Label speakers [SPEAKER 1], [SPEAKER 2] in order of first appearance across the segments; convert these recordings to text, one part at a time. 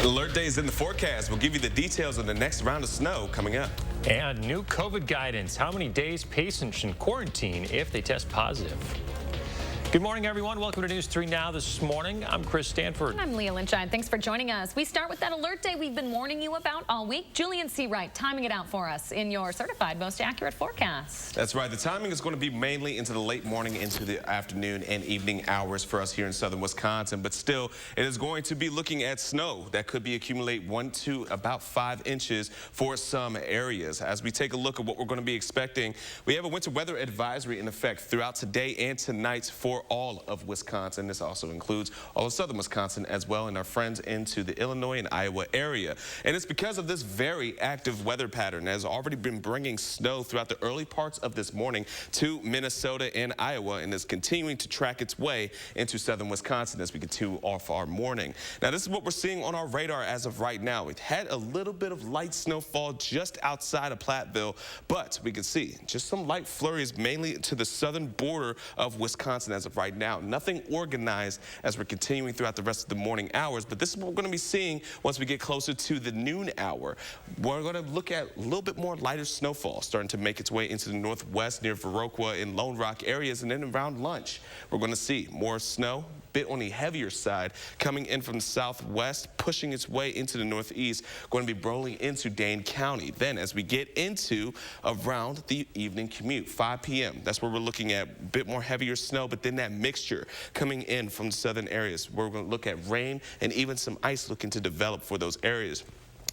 [SPEAKER 1] Alert day is in the forecast. We'll give you the details on the next round of snow coming up.
[SPEAKER 2] And new COVID guidance. How many days patients should quarantine if they test positive? Good morning, everyone. Welcome to News 3 Now this morning. I'm Chris Stanford.
[SPEAKER 3] And I'm Leah Lynchine. Thanks for joining us. We start with that alert day we've been warning you about all week. Julian C. Wright timing it out for us in your certified most accurate forecast.
[SPEAKER 1] That's right. The timing is going to be mainly into the late morning, into the afternoon and evening hours for us here in southern Wisconsin. But still, it is going to be looking at snow that could be accumulate 1 to about 5 inches for some areas. As we take a look at what we're going to be expecting, we have a winter weather advisory in effect throughout today and tonight for all of Wisconsin. This also includes all of southern Wisconsin as well, and our friends into the Illinois and Iowa area. And it's because of this very active weather pattern that has already been bringing snow throughout the early parts of this morning to Minnesota and Iowa, and is continuing to track its way into southern Wisconsin as we continue off our morning. Now, this is what we're seeing on our radar as of right now. We've had a little bit of light snowfall just outside of Platteville, but we can see just some light flurries mainly to the southern border of Wisconsin as of right now. Nothing organized as we're continuing throughout the rest of the morning hours, but this is what we're going to be seeing once we get closer to the noon hour. We're going to look at a little bit more lighter snowfall starting to make its way into the northwest near Viroqua and Lone Rock areas, and then around lunch we're going to see more snow, bit on the heavier side, coming in from the southwest, pushing its way into the northeast, going to be rolling into Dane County. Then as we get into around the evening commute, 5 p.m., that's where we're looking at a bit more heavier snow, but then that mixture coming in from the southern areas. We're going to look at rain and even some ice looking to develop for those areas.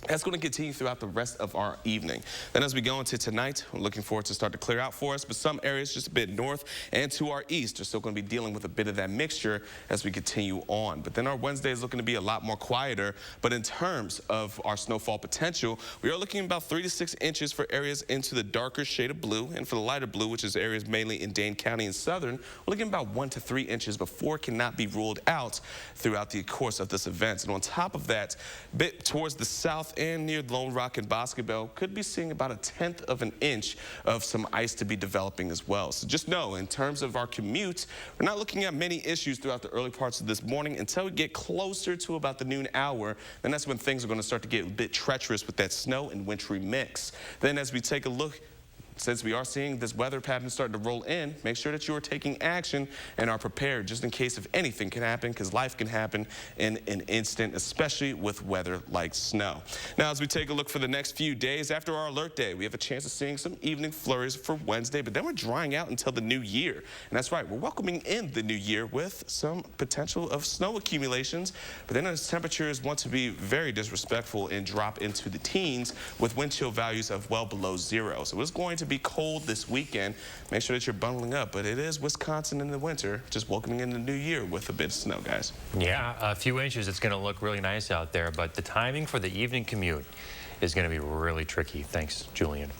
[SPEAKER 1] That's going to continue throughout the rest of our evening. Then as we go into tonight, we're looking forward to start to clear out for us, but some areas just a bit north and to our east are still going to be dealing with a bit of that mixture as we continue on. But then our Wednesday is looking to be a lot more quieter, but in terms of our snowfall potential, we are looking at about 3 to 6 inches for areas into the darker shade of blue, and for the lighter blue, which is areas mainly in Dane County and southern, we're looking at about 1 to 3 inches before it cannot be ruled out throughout the course of this event. And on top of that, a bit towards the south and near Lone Rock and Boscobel, could be seeing about 1/10 of an inch of some ice to be developing as well. So just know, in terms of our commute, we're not looking at many issues throughout the early parts of this morning until we get closer to about the noon hour. Then that's when things are going to start to get a bit treacherous with that snow and wintry mix. Then as we take a look, since we are seeing this weather pattern starting to roll in, make sure that you are taking action and are prepared just in case if anything can happen, because life can happen in an instant, especially with weather like snow. Now, as we take a look for the next few days after our alert day, we have a chance of seeing some evening flurries for Wednesday, but then we're drying out until the new year. And that's right, we're welcoming in the new year with some potential of snow accumulations, but then as temperatures want to be very disrespectful and drop into the teens with wind chill values of well below 0. So it's going to be cold this weekend. Make sure that you're bundling up, but it is Wisconsin in the winter, just welcoming in the new year with a bit of snow, guys.
[SPEAKER 2] Yeah, a few inches. It's going to look really nice out there, but the timing for the evening commute is going to be really tricky. Thanks, Julian.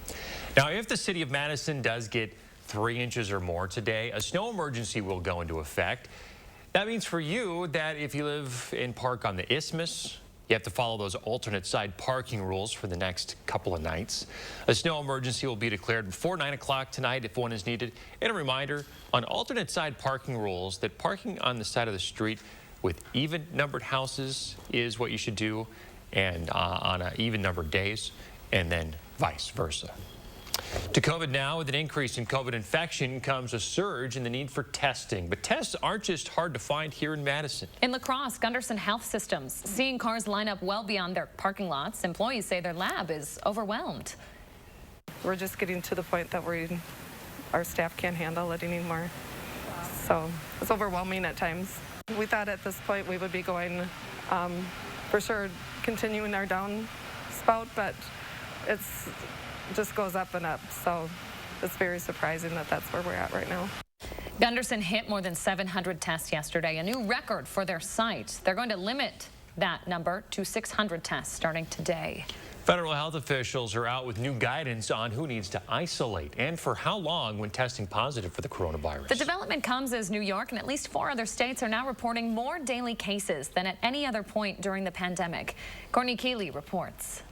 [SPEAKER 2] Now, if the city of Madison does get 3 inches or more today, a snow emergency will go into effect. That means for you that if you live in park on the Isthmus, you have to follow those alternate side parking rules for the next couple of nights. A snow emergency will be declared before 9 o'clock tonight if one is needed. And a reminder on alternate side parking rules that parking on the side of the street with even numbered houses is what you should do, and on even numbered days, and then vice versa. To COVID now, with an increase in COVID infection comes a surge in the need for testing. But tests aren't just hard to find here in Madison.
[SPEAKER 3] In La Crosse, Gunderson Health Systems seeing cars line up well beyond their parking lots. Employees say their lab is overwhelmed.
[SPEAKER 4] We're just getting to the point that our staff can't handle it anymore. So it's overwhelming at times. We thought at this point we would be going, for sure, continuing our down spout, but it's just goes up and up, so it's very surprising that that's where we're at right now.
[SPEAKER 3] Gunderson hit more than 700 tests yesterday, a new record for their site. They're going to limit that number to 600 tests starting today.
[SPEAKER 2] Federal health officials are out with new guidance on who needs to isolate and for how long when testing positive for the coronavirus.
[SPEAKER 3] The development comes as New York and at least 4 other states are now reporting more daily cases than at any other point during the pandemic. Courtney Keeley reports.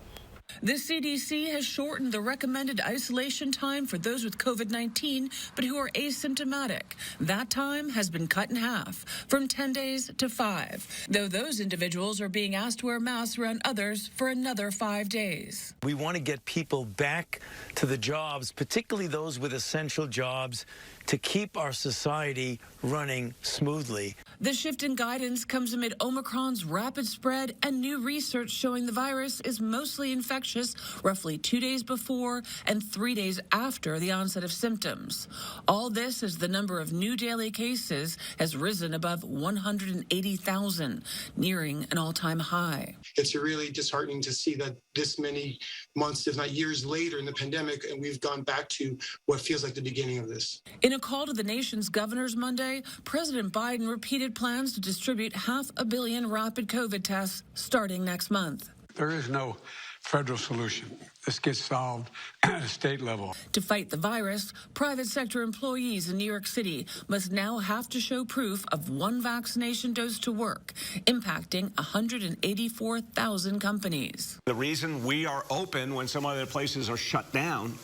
[SPEAKER 5] The CDC has shortened the recommended isolation time for those with COVID-19, but who are asymptomatic. That time has been cut in half, from 10 days to 5, though those individuals are being asked to wear masks around others for another 5 days.
[SPEAKER 6] We want to get people back to the jobs, particularly those with essential jobs, to keep our society running smoothly.
[SPEAKER 5] The shift in guidance comes amid Omicron's rapid spread and new research showing the virus is mostly infectious roughly 2 days before and 3 days after the onset of symptoms. All this as the number of new daily cases has risen above 180,000, nearing an all-time high.
[SPEAKER 7] It's really disheartening to see that this many months, if not years later in the pandemic, and we've gone back to what feels like the beginning of this.
[SPEAKER 5] In a call to the nation's governors Monday, President Biden repeated plans to distribute 500 million rapid COVID tests starting next month.
[SPEAKER 8] There is no federal solution. This gets solved at a state level.
[SPEAKER 5] To fight the virus, private sector employees in New York City must now have to show proof of one vaccination dose to work, impacting 184,000 companies.
[SPEAKER 9] The reason we are open when some other places are shut down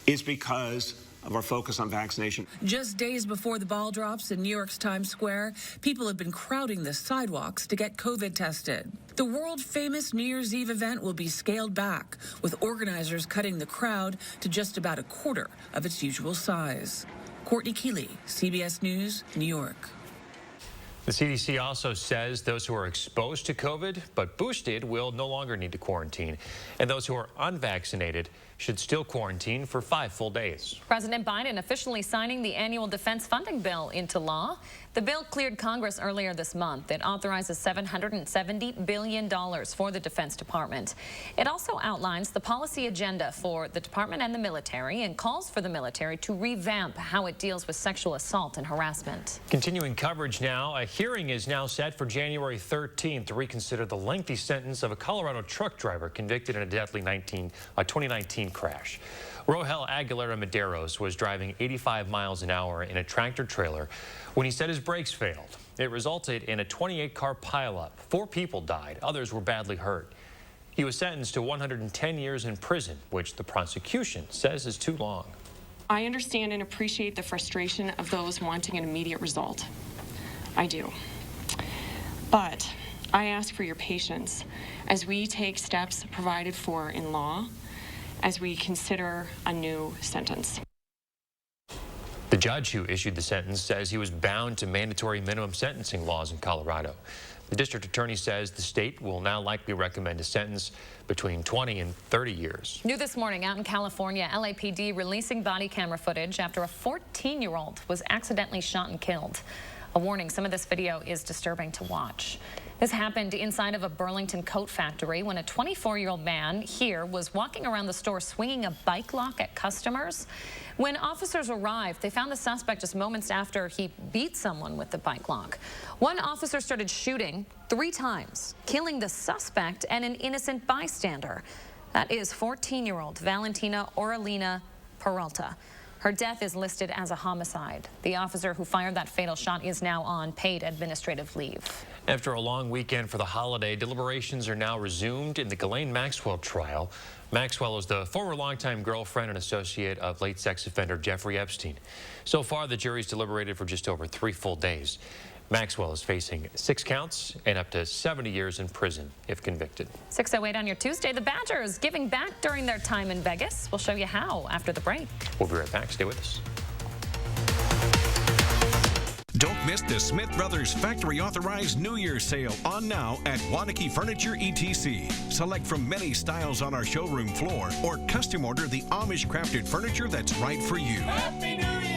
[SPEAKER 9] is because of our focus on vaccination.
[SPEAKER 5] Just days before the ball drops in New York's Times Square, people have been crowding the sidewalks to get COVID tested. The world-famous New Year's Eve event will be scaled back, with organizers cutting the crowd to just about a quarter of its usual size. Courtney Keeley, CBS News, New York.
[SPEAKER 2] The CDC also says those who are exposed to COVID but boosted will no longer need to quarantine, and those who are unvaccinated should still quarantine for 5 full days.
[SPEAKER 3] President Biden officially signing the annual defense funding bill into law. The bill cleared Congress earlier this month. It authorizes $770 billion for the Defense Department. It also outlines the policy agenda for the department and the military and calls for the military to revamp how it deals with sexual assault and harassment.
[SPEAKER 2] Continuing coverage now, a hearing is now set for January 13th to reconsider the lengthy sentence of a Colorado truck driver convicted in a deadly 2019 crash. Rohel Aguilera Medeiros was driving 85 miles an hour in a tractor trailer when he said his brakes failed. It resulted in a 28-car pileup. 4 people died. Others were badly hurt. He was sentenced to 110 years in prison, which the prosecution says is too long.
[SPEAKER 10] I understand and appreciate the frustration of those wanting an immediate result. I do. But I ask for your patience as we take steps provided for in law, as we consider a new sentence.
[SPEAKER 2] The judge who issued the sentence says he was bound to mandatory minimum sentencing laws in Colorado. The district attorney says the state will now likely recommend a sentence between 20 and 30 years.
[SPEAKER 3] New this morning out in California, LAPD releasing body camera footage after a 14-year-old was accidentally shot and killed. A warning, some of this video is disturbing to watch. This happened inside of a Burlington coat factory when a 24-year-old man here was walking around the store swinging a bike lock at customers. When officers arrived, they found the suspect just moments after he beat someone with the bike lock. One officer started shooting 3 times, killing the suspect and an innocent bystander. That is 14-year-old Valentina Oralina Peralta. Her death is listed as a homicide. The officer who fired that fatal shot is now on paid administrative leave.
[SPEAKER 2] After a long weekend for the holiday, deliberations are now resumed in the Ghislaine Maxwell trial. Maxwell is the former longtime girlfriend and associate of late sex offender Jeffrey Epstein. So far, the jury's deliberated for just over 3 full days. Maxwell is facing 6 counts and up to 70 years in prison if convicted.
[SPEAKER 3] 6:08 on your Tuesday. The Badgers giving back during their time in Vegas. We'll show you how after the break.
[SPEAKER 2] We'll be right back. Stay with us.
[SPEAKER 11] Don't miss the Smith Brothers Factory Authorized New Year's Sale on now at Waunakee Furniture ETC. Select from many styles on our showroom floor or custom order the Amish crafted furniture that's right for you.
[SPEAKER 12] Happy New Year!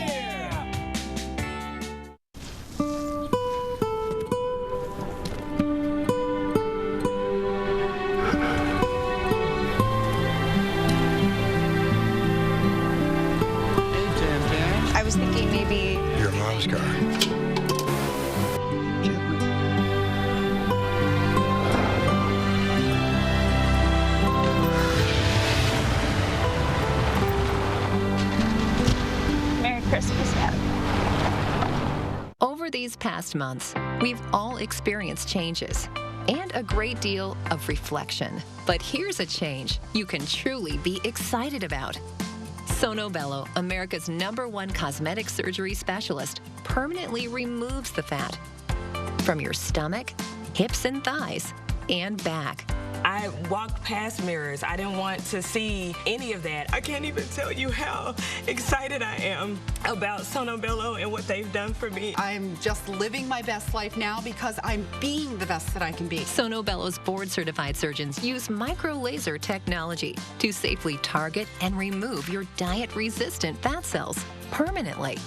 [SPEAKER 13] I was thinking maybe
[SPEAKER 14] your mom's car.
[SPEAKER 13] Merry Christmas, Adam.
[SPEAKER 15] Over these past months, we've all experienced changes.
[SPEAKER 12] and a great deal of reflection. But here's a change you can truly be excited about. Sono Bello, America's #1 cosmetic surgery specialist, permanently removes the fat from your stomach, hips and thighs, and back.
[SPEAKER 14] I walked past mirrors. I didn't want to see any of that. I can't even tell you how excited I am about Sono Bello and what they've done for me.
[SPEAKER 15] I'm just living my best life now because I'm being the best that I can be.
[SPEAKER 12] Sono Bello's board-certified surgeons use micro-laser technology to safely target and remove your diet-resistant fat cells permanently.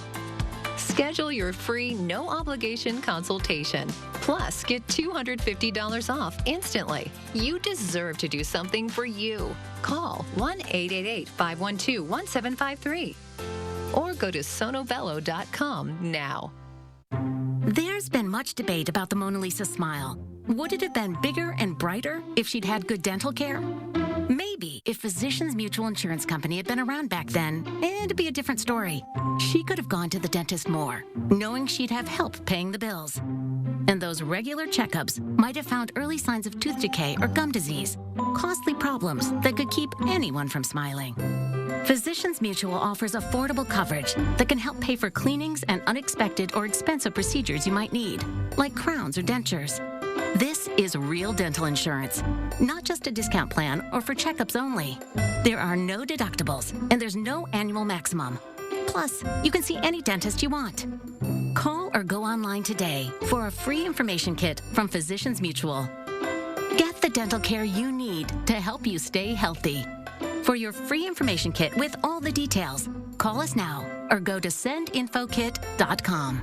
[SPEAKER 12] Schedule your free, no-obligation consultation. Plus, get $250 off instantly. You deserve to do something for you. Call 1-888-512-1753 or go to sonobello.com now.
[SPEAKER 16] There's been much debate about the Mona Lisa smile. Would it have been bigger and brighter if she'd had good dental care? Maybe if Physicians Mutual Insurance Company had been around back then, it'd be a different story. She could have gone to the dentist more, knowing she'd have help paying the bills. And those regular checkups might have found early signs of tooth decay or gum disease, costly problems that could keep anyone from smiling. Physicians Mutual offers affordable coverage that can help pay for cleanings and unexpected or expensive procedures you might need, like crowns or dentures. This is real dental insurance, not just a discount plan or for checkups only. There are no deductibles, and there's no annual maximum. Plus, you can see any dentist you want. Call or go online today for a free information kit from Physicians Mutual. Get the dental care you need to help you stay healthy. For your free information kit with all the details, call us now or go to sendinfokit.com.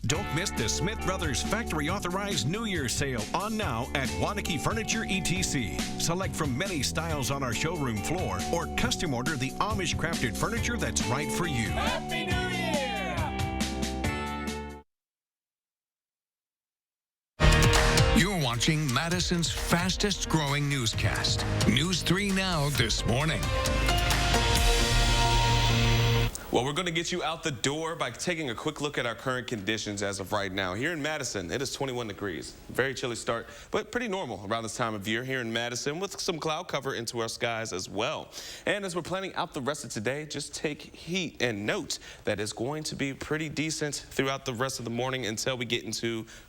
[SPEAKER 11] Don't miss the Smith Brothers Factory Authorized New Year sale on now at Wanakee Furniture ETC. Select from many styles on our showroom floor or custom order the Amish crafted furniture that's right for you.
[SPEAKER 17] Happy New Year! You're watching Madison's fastest growing newscast. News 3 Now this morning.
[SPEAKER 1] Well, we're going to get you out the door by taking a quick look at our current conditions as of right now. Here in Madison, it is 21 degrees. Very chilly start, but pretty normal around this time of year here in Madison with some cloud cover into our skies as well. And as we're planning out the rest of today, just take heed and note that it's going to be pretty decent throughout the rest of the morning until we get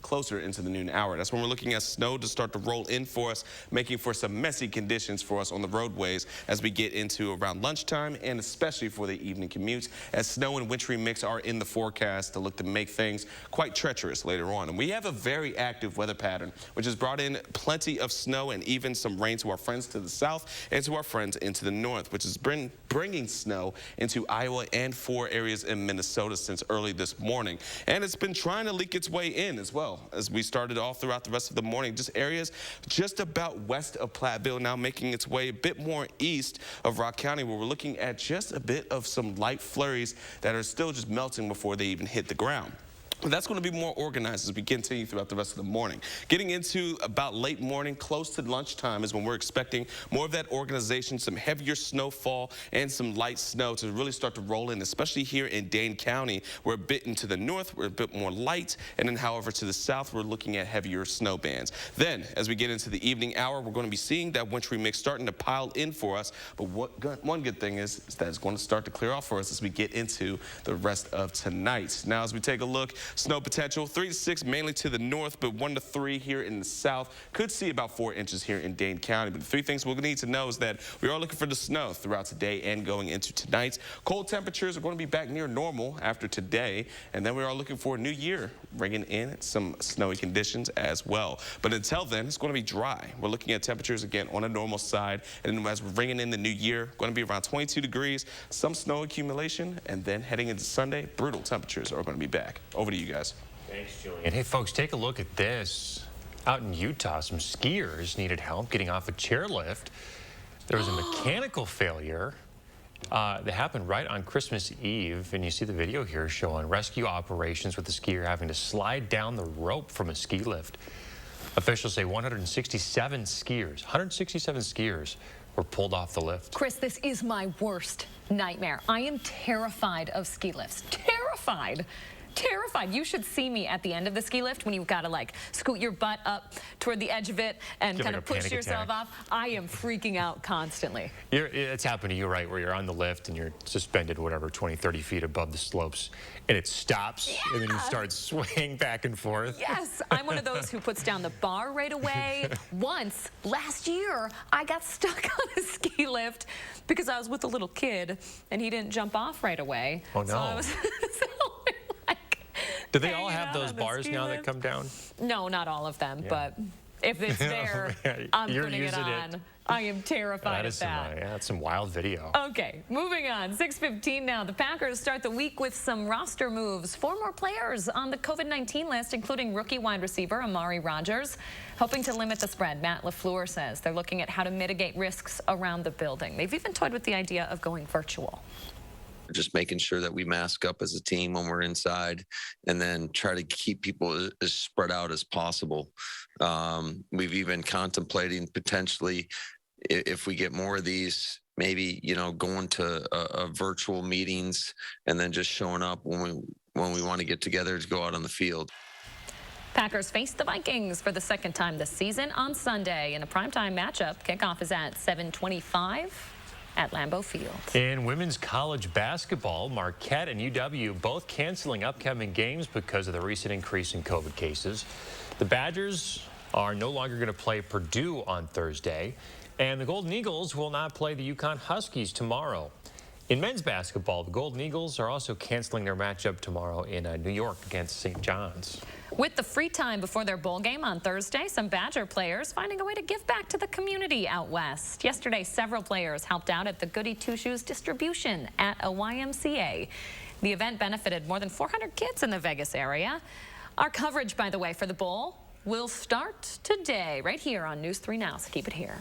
[SPEAKER 1] closer into the noon hour. That's when we're looking at snow to start to roll in for us, making for some messy conditions for us on the roadways as we get into around lunchtime and especially for the evening commutes, as snow and wintry mix are in the forecast to look to make things quite treacherous later on. And we have a very active weather pattern, which has brought in plenty of snow and even some rain to our friends to the south and to our friends into the north, which has been bringing snow into Iowa and 4 areas in Minnesota since early this morning. And it's been trying to leak its way in as well as we started all throughout the rest of the morning. Just areas just about west of Platteville now making its way a bit more east of Rock County, where we're looking at just a bit of some light flurries that are still just melting before they even hit the ground. But that's going to be more organized as we continue throughout the rest of the morning. Getting into about late morning, close to lunchtime is when we're expecting more of that organization, some heavier snowfall and some light snow to really start to roll in, especially here in Dane County. We're a bit into the north, we're a bit more light, and then however to the south, we're looking at heavier snow bands. Then as we get into the evening hour, we're going to be seeing that wintry mix starting to pile in for us. But one good thing is that it's going to start to clear off for us as we get into the rest of tonight. Now as we take a look, snow potential 3 to 6 mainly to the north, but 1 to 3 here in the south. Could see about 4 inches here in Dane County. But the 3 things we'll need to know is that we are looking for the snow throughout today and going into tonight. Cold temperatures are going to be back near normal after today. And then we are looking for a new year, bringing in some snowy conditions as well. But until then, it's going to be dry. We're looking at temperatures again on a normal side. And then as we're bringing in the new year, going to be around 22 degrees, some snow accumulation, and then heading into Sunday, brutal temperatures are going to be back. Over to you guys.
[SPEAKER 2] Thanks, Julian. Hey, folks, take a look at this. Out in Utah, some skiers needed help getting off a chairlift. There was a mechanical failure that happened right on Christmas Eve, and you see the video here showing rescue operations with the skier having to slide down the rope from a ski lift. Officials say 167 skiers were pulled off the lift.
[SPEAKER 3] Chris, this is my worst nightmare. I am terrified of ski lifts. Terrified. terrified. You should see me at the end of the ski lift when you've got to like scoot your butt up toward the edge of it and kind of push yourself off. I am freaking out constantly.
[SPEAKER 2] It's happened to you, right, where you're on the lift and you're suspended, whatever, 20, 30 feet above the slopes, and it stops, and then you start swaying back and forth.
[SPEAKER 3] Yes, I'm one of those who puts down the bar right away. Once, last year, I got stuck on a ski lift because I was with a little kid, and he didn't jump off right away.
[SPEAKER 2] Oh, no.
[SPEAKER 3] So I was
[SPEAKER 2] Do they all have those bars now that come down?
[SPEAKER 3] No, not all of them, but if it's there, I'm putting it on. I am terrified of that.
[SPEAKER 2] That's some wild video.
[SPEAKER 3] Okay, moving on. 6:15 now. The Packers start the week with some roster moves. 4 more players on the COVID-19 list, including rookie wide receiver Amari Rodgers. Hoping to limit the spread, Matt LaFleur says they're looking at how to mitigate risks around the building. They've even toyed with the idea of going virtual.
[SPEAKER 18] Just making sure that we mask up as a team when we're inside and then try to keep people as spread out as possible. We've even contemplating potentially, if we get more of these, maybe, going to virtual meetings and then just showing up when we want to get together to go out on the field.
[SPEAKER 3] Packers face the Vikings for the second time this season on Sunday in a primetime matchup. Kickoff is at 7:25. at Lambeau Field.
[SPEAKER 2] In women's college basketball, Marquette and UW both canceling upcoming games because of the recent increase in COVID cases. The Badgers are no longer going to play Purdue on Thursday, and the Golden Eagles will not play the UConn Huskies tomorrow. In men's basketball, the Golden Eagles are also canceling their matchup tomorrow in New York against St. John's.
[SPEAKER 3] With the free time before their bowl game on Thursday, some Badger players finding a way to give back to the community out west. Yesterday, several players helped out at the Goody Two Shoes distribution at a YMCA. The event benefited more than 400 kids in the Vegas area. Our coverage, by the way, for the bowl will start today right here on News 3 Now, so keep it here.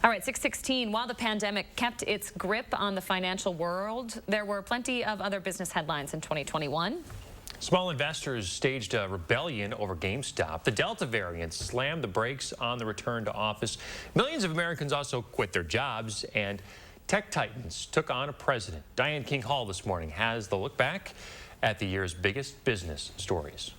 [SPEAKER 3] All right, 6:16. While the pandemic kept its grip on the financial world, there were plenty of other business headlines in 2021.
[SPEAKER 2] Small investors staged a rebellion over GameStop. The Delta variant slammed the brakes on the return to office. Millions of Americans also quit their jobs, and tech titans took on a president. Diane King Hall this morning has the look back at the year's biggest business stories.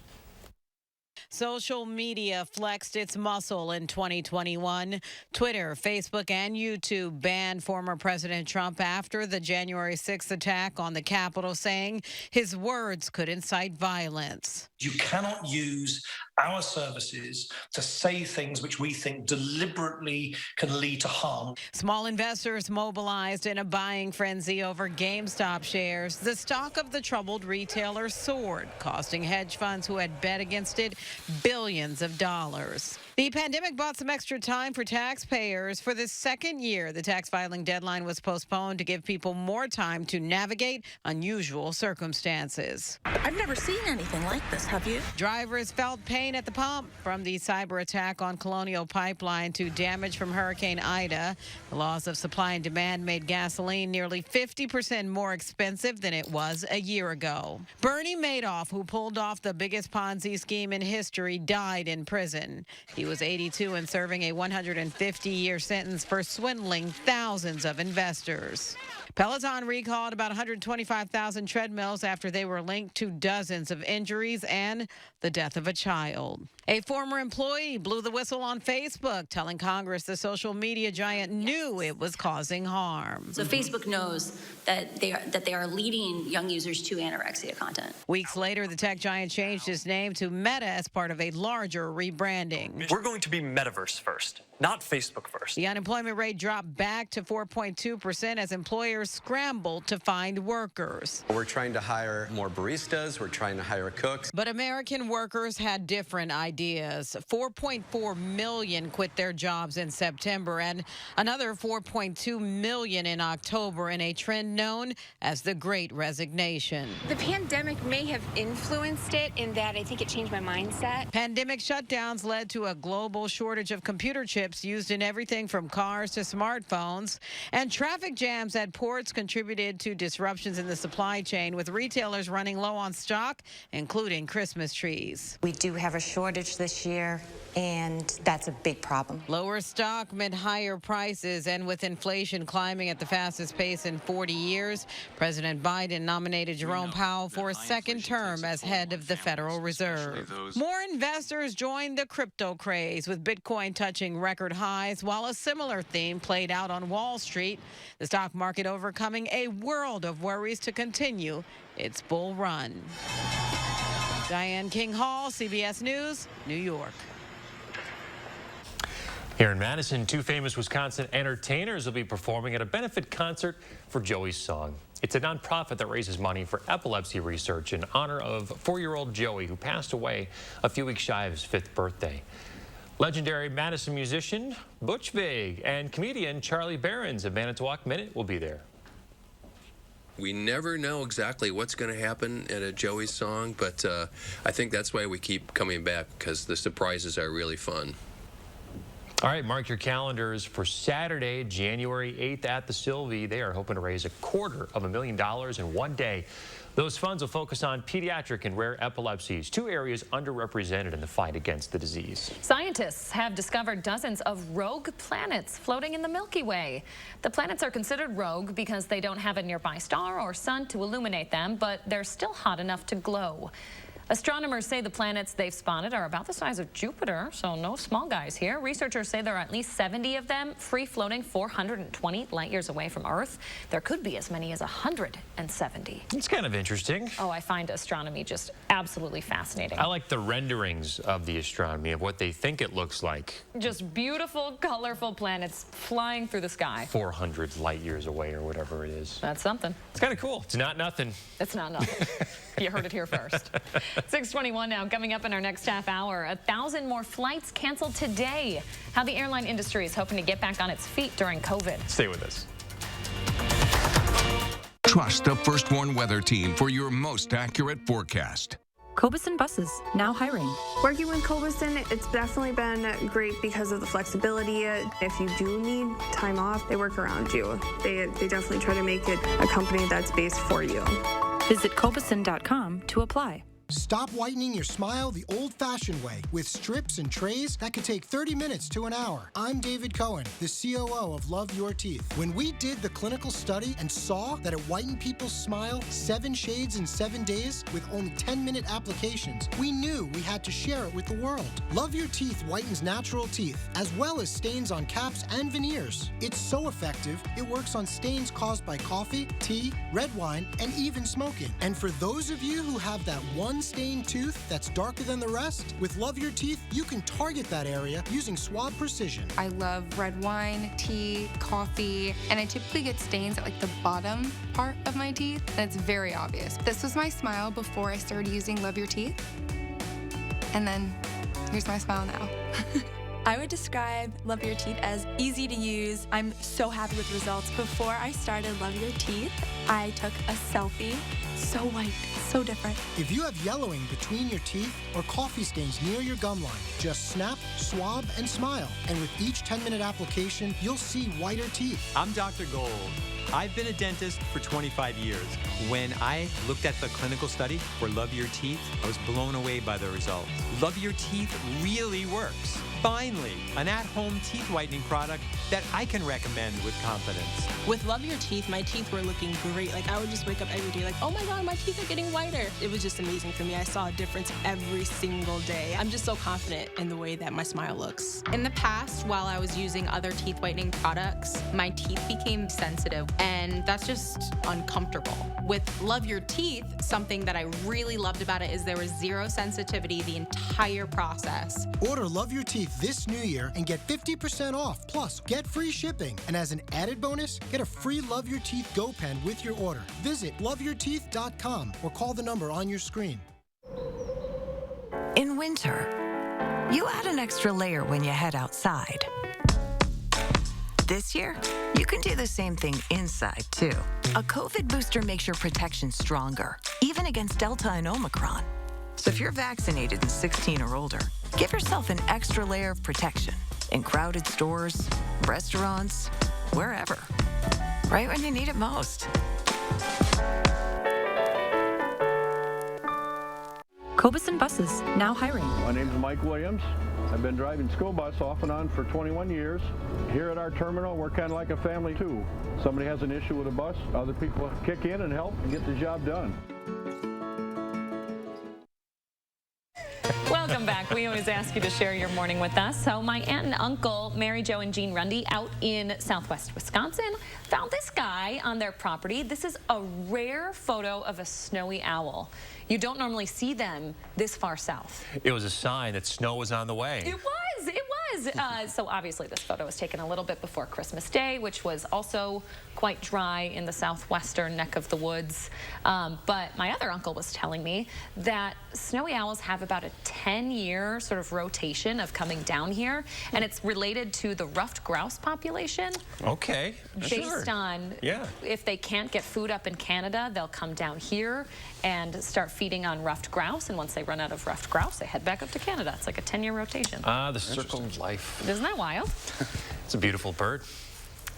[SPEAKER 19] Social media flexed its muscle in 2021. Twitter, Facebook, and YouTube banned former President Trump after the January 6th attack on the Capitol, saying his words could incite violence.
[SPEAKER 20] You cannot use our services to say things which we think deliberately can lead to harm.
[SPEAKER 19] Small investors mobilized in a buying frenzy over GameStop shares. The stock of the troubled retailer soared, costing hedge funds who had bet against it billions of dollars. The pandemic bought some extra time for taxpayers. For the second year, the tax filing deadline was postponed to give people more time to navigate unusual circumstances.
[SPEAKER 21] I've never seen anything like this, have you?
[SPEAKER 19] Drivers felt pain at the pump, from the cyber attack on Colonial Pipeline to damage from Hurricane Ida. The loss of supply and demand made gasoline nearly 50% more expensive than it was a year ago. Bernie Madoff, who pulled off the biggest Ponzi scheme in history, died in prison. He was 82 and serving a 150-year sentence for swindling thousands of investors. Peloton recalled about 125,000 treadmills after they were linked to dozens of injuries and the death of a child. A former employee blew the whistle on Facebook, telling Congress the social media giant knew it was causing harm.
[SPEAKER 22] So Facebook knows that they are leading young users to anorexia content.
[SPEAKER 19] Weeks later, the tech giant changed its name to Meta as part of a larger rebranding.
[SPEAKER 23] We're going to be metaverse first, not Facebook first.
[SPEAKER 19] The unemployment rate dropped back to 4.2% as employers scrambled to find workers.
[SPEAKER 24] We're trying to hire more baristas. We're trying to hire cooks.
[SPEAKER 19] But American workers had different ideas. 4.4 million quit their jobs in September and another 4.2 million in October in a trend known as the Great Resignation.
[SPEAKER 25] The pandemic may have influenced it in that I think it changed my mindset.
[SPEAKER 19] Pandemic shutdowns led to a global shortage of computer chips used in everything from cars to smartphones. And traffic jams at ports contributed to disruptions in the supply chain, with retailers running low on stock, including Christmas trees.
[SPEAKER 4] We do have a shortage this year, and that's a big problem.
[SPEAKER 19] Lower stock meant higher prices, and with inflation climbing at the fastest pace in 40 years, President Biden nominated Jerome Powell for a second term as head of the Federal Reserve. More investors joined the crypto craze, with Bitcoin touching record highs, while a similar theme played out on Wall Street, the stock market overcoming a world of worries to continue its bull run. Diane King Hall, CBS News, New York.
[SPEAKER 2] Here in Madison, two famous Wisconsin entertainers will be performing at a benefit concert for Joey's Song. It's a nonprofit that raises money for epilepsy research in honor of 4-year-old Joey, who passed away a few weeks shy of his 5th birthday. Legendary Madison musician Butch Vig and comedian Charlie Berens of Manitowoc Minute will be there.
[SPEAKER 6] We never know exactly what's going to happen at a Joey's Song, but I think that's why we keep coming back, because the surprises are really fun.
[SPEAKER 2] All right, mark your calendars for Saturday, January 8th at the Sylvie. They are hoping to raise $250,000 in one day. Those funds will focus on pediatric and rare epilepsies, two areas underrepresented in the fight against the disease.
[SPEAKER 3] Scientists have discovered dozens of rogue planets floating in the Milky Way. The planets are considered rogue because they don't have a nearby star or sun to illuminate them, but they're still hot enough to glow. Astronomers say the planets they've spotted are about the size of Jupiter, so no small guys here. Researchers say there are at least 70 of them free-floating 420 light years away from Earth. There could be as many as 170.
[SPEAKER 2] It's kind of interesting.
[SPEAKER 3] Oh, I find astronomy just absolutely fascinating.
[SPEAKER 2] I like the renderings of the astronomy, of what they think it looks like.
[SPEAKER 3] Just beautiful, colorful planets flying through the sky.
[SPEAKER 2] 400 light years away or whatever it is.
[SPEAKER 3] That's something.
[SPEAKER 2] It's kind of cool. It's not nothing.
[SPEAKER 3] It's not nothing. You heard it here first. 6:21 now. Coming up in our next half hour, 1,000 more flights canceled today. How the airline industry is hoping to get back on its feet during COVID.
[SPEAKER 2] Stay with us.
[SPEAKER 17] Trust the First Warn Weather Team for your most accurate forecast.
[SPEAKER 7] Cobuson Buses, now hiring.
[SPEAKER 8] Working with Cobuson, it's definitely been great because of the flexibility. If you do need time off, they work around you. They definitely try to make it a company that's based for you.
[SPEAKER 7] Visit Cobuson.com to apply.
[SPEAKER 25] Stop whitening your smile the old-fashioned way with strips and trays that could take 30 minutes to an hour. I'm David Cohen, the COO of Love Your Teeth. When we did the clinical study and saw that it whitened people's smile 7 shades in 7 days with only 10-minute applications, we knew we had to share it with the world. Love Your Teeth whitens natural teeth, as well as stains on caps and veneers. It's so effective, it works on stains caused by coffee, tea, red wine, and even smoking. And for those of you who have that one stained tooth that's darker than the rest, with Love Your Teeth, you can target that area using swab precision.
[SPEAKER 26] I love red wine, tea, coffee, and I typically get stains at like the bottom part of my teeth, and it's very obvious. This was my smile before I started using Love Your Teeth, and then here's my smile now.
[SPEAKER 27] I would describe Love Your Teeth as easy to use. I'm so happy with results. Before I started Love Your Teeth, I took a selfie. So white, so different.
[SPEAKER 25] If you have yellowing between your teeth or coffee stains near your gum line, just snap, swab, and smile. And with each 10-minute application, you'll see whiter teeth.
[SPEAKER 28] I'm Dr. Gold. I've been a dentist for 25 years. When I looked at the clinical study for Love Your Teeth, I was blown away by the results. Love Your Teeth really works. Finally, an at-home teeth whitening product that I can recommend with confidence.
[SPEAKER 27] With Love Your Teeth, my teeth were looking great. Like, I would just wake up every day like, oh my God, my teeth are getting whiter. It was just amazing for me. I saw a difference every single day. I'm just so confident in the way that my smile looks.
[SPEAKER 29] In the past, while I was using other teeth whitening products, my teeth became sensitive, and that's just uncomfortable. With Love Your Teeth, something that I really loved about it is there was zero sensitivity the entire process.
[SPEAKER 25] Order Love Your Teeth this new year and get 50% off, plus get free shipping. And as an added bonus, get a free Love Your Teeth Go Pen with your order. Visit loveyourteeth.com or call the number on your screen.
[SPEAKER 30] In winter, you add an extra layer when you head outside. This year, you can do the same thing inside, too. A COVID booster makes your protection stronger, even against Delta and Omicron. So if you're vaccinated and 16 or older, Give yourself an extra layer of protection in crowded stores, restaurants, wherever. Right when you need it most.
[SPEAKER 7] Cobeson Buses, now hiring.
[SPEAKER 1] My name is Mike Williams. I've been driving school bus off and on for 21 years. Here at our terminal, we're kind of like a family too. Somebody has an issue with a bus, other people kick in and help and get the job done.
[SPEAKER 3] Welcome back. We always ask you to share your morning with us. So my aunt and uncle, Mary Jo and Jean Rundy, out in southwest Wisconsin, found this guy on their property. This is a rare photo of a snowy owl. You don't normally see them this far south.
[SPEAKER 2] It was a sign that snow was on the way.
[SPEAKER 3] It was. It was. So obviously this photo was taken a little bit before Christmas Day, which was also quite dry in the southwestern neck of the woods. But my other uncle was telling me that snowy owls have about a 10-year sort of rotation of coming down here, and it's related to the ruffed grouse population.
[SPEAKER 2] Okay,
[SPEAKER 3] Based on if they can't get food up in Canada, they'll come down here and start feeding on ruffed grouse, and once they run out of ruffed grouse, they head back up to Canada. It's like a 10-year rotation.
[SPEAKER 2] The circle of life.
[SPEAKER 3] Isn't that wild?
[SPEAKER 2] It's a beautiful bird.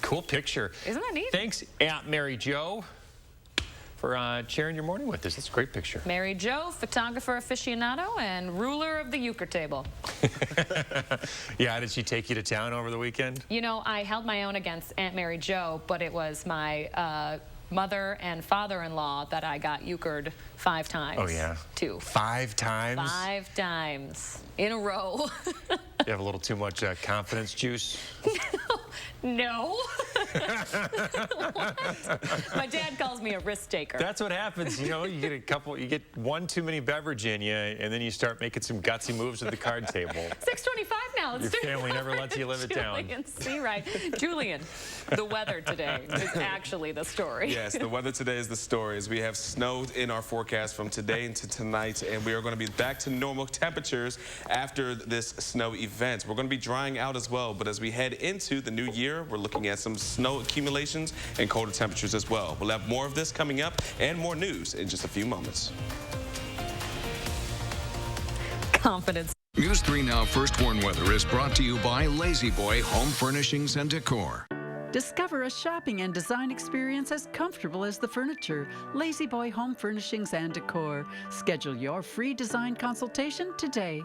[SPEAKER 2] Cool picture.
[SPEAKER 3] Isn't that neat?
[SPEAKER 2] Thanks, Aunt Mary Jo, for sharing your morning with us. That's a great picture.
[SPEAKER 3] Mary Jo, photographer aficionado and ruler of the euchre table.
[SPEAKER 2] Yeah, did she take you to town over the weekend?
[SPEAKER 3] You know, I held my own against Aunt Mary Jo, but it was my mother and father-in-law that I got euchred 5 times.
[SPEAKER 2] Oh, yeah.
[SPEAKER 3] 2.
[SPEAKER 2] 5 times?
[SPEAKER 3] 5 times in a row.
[SPEAKER 2] You have a little too much confidence juice?
[SPEAKER 3] No. What? My dad calls me a risk taker.
[SPEAKER 2] That's what happens, you know, you get one too many beverage in you, and then you start making some gutsy moves at the card table.
[SPEAKER 3] 6:25 now.
[SPEAKER 2] Your family never lets you live it down.
[SPEAKER 3] See, right. Julian, the weather today is actually the story.
[SPEAKER 5] Yes, the weather today is the story. As we have snow in our forecast from today into tonight, and we are going to be back to normal temperatures after this snow event. We're going to be drying out as well, but as we head into the new year, we're looking at some snow accumulations and colder temperatures as well. We'll have more of this coming up and more news in just a few moments.
[SPEAKER 3] Confidence.
[SPEAKER 17] News 3 Now First Warn Weather is brought to you by Lazy Boy Home Furnishings and Decor.
[SPEAKER 9] Discover a shopping and design experience as comfortable as the furniture. Lazy Boy Home Furnishings and Decor. Schedule your free design consultation today.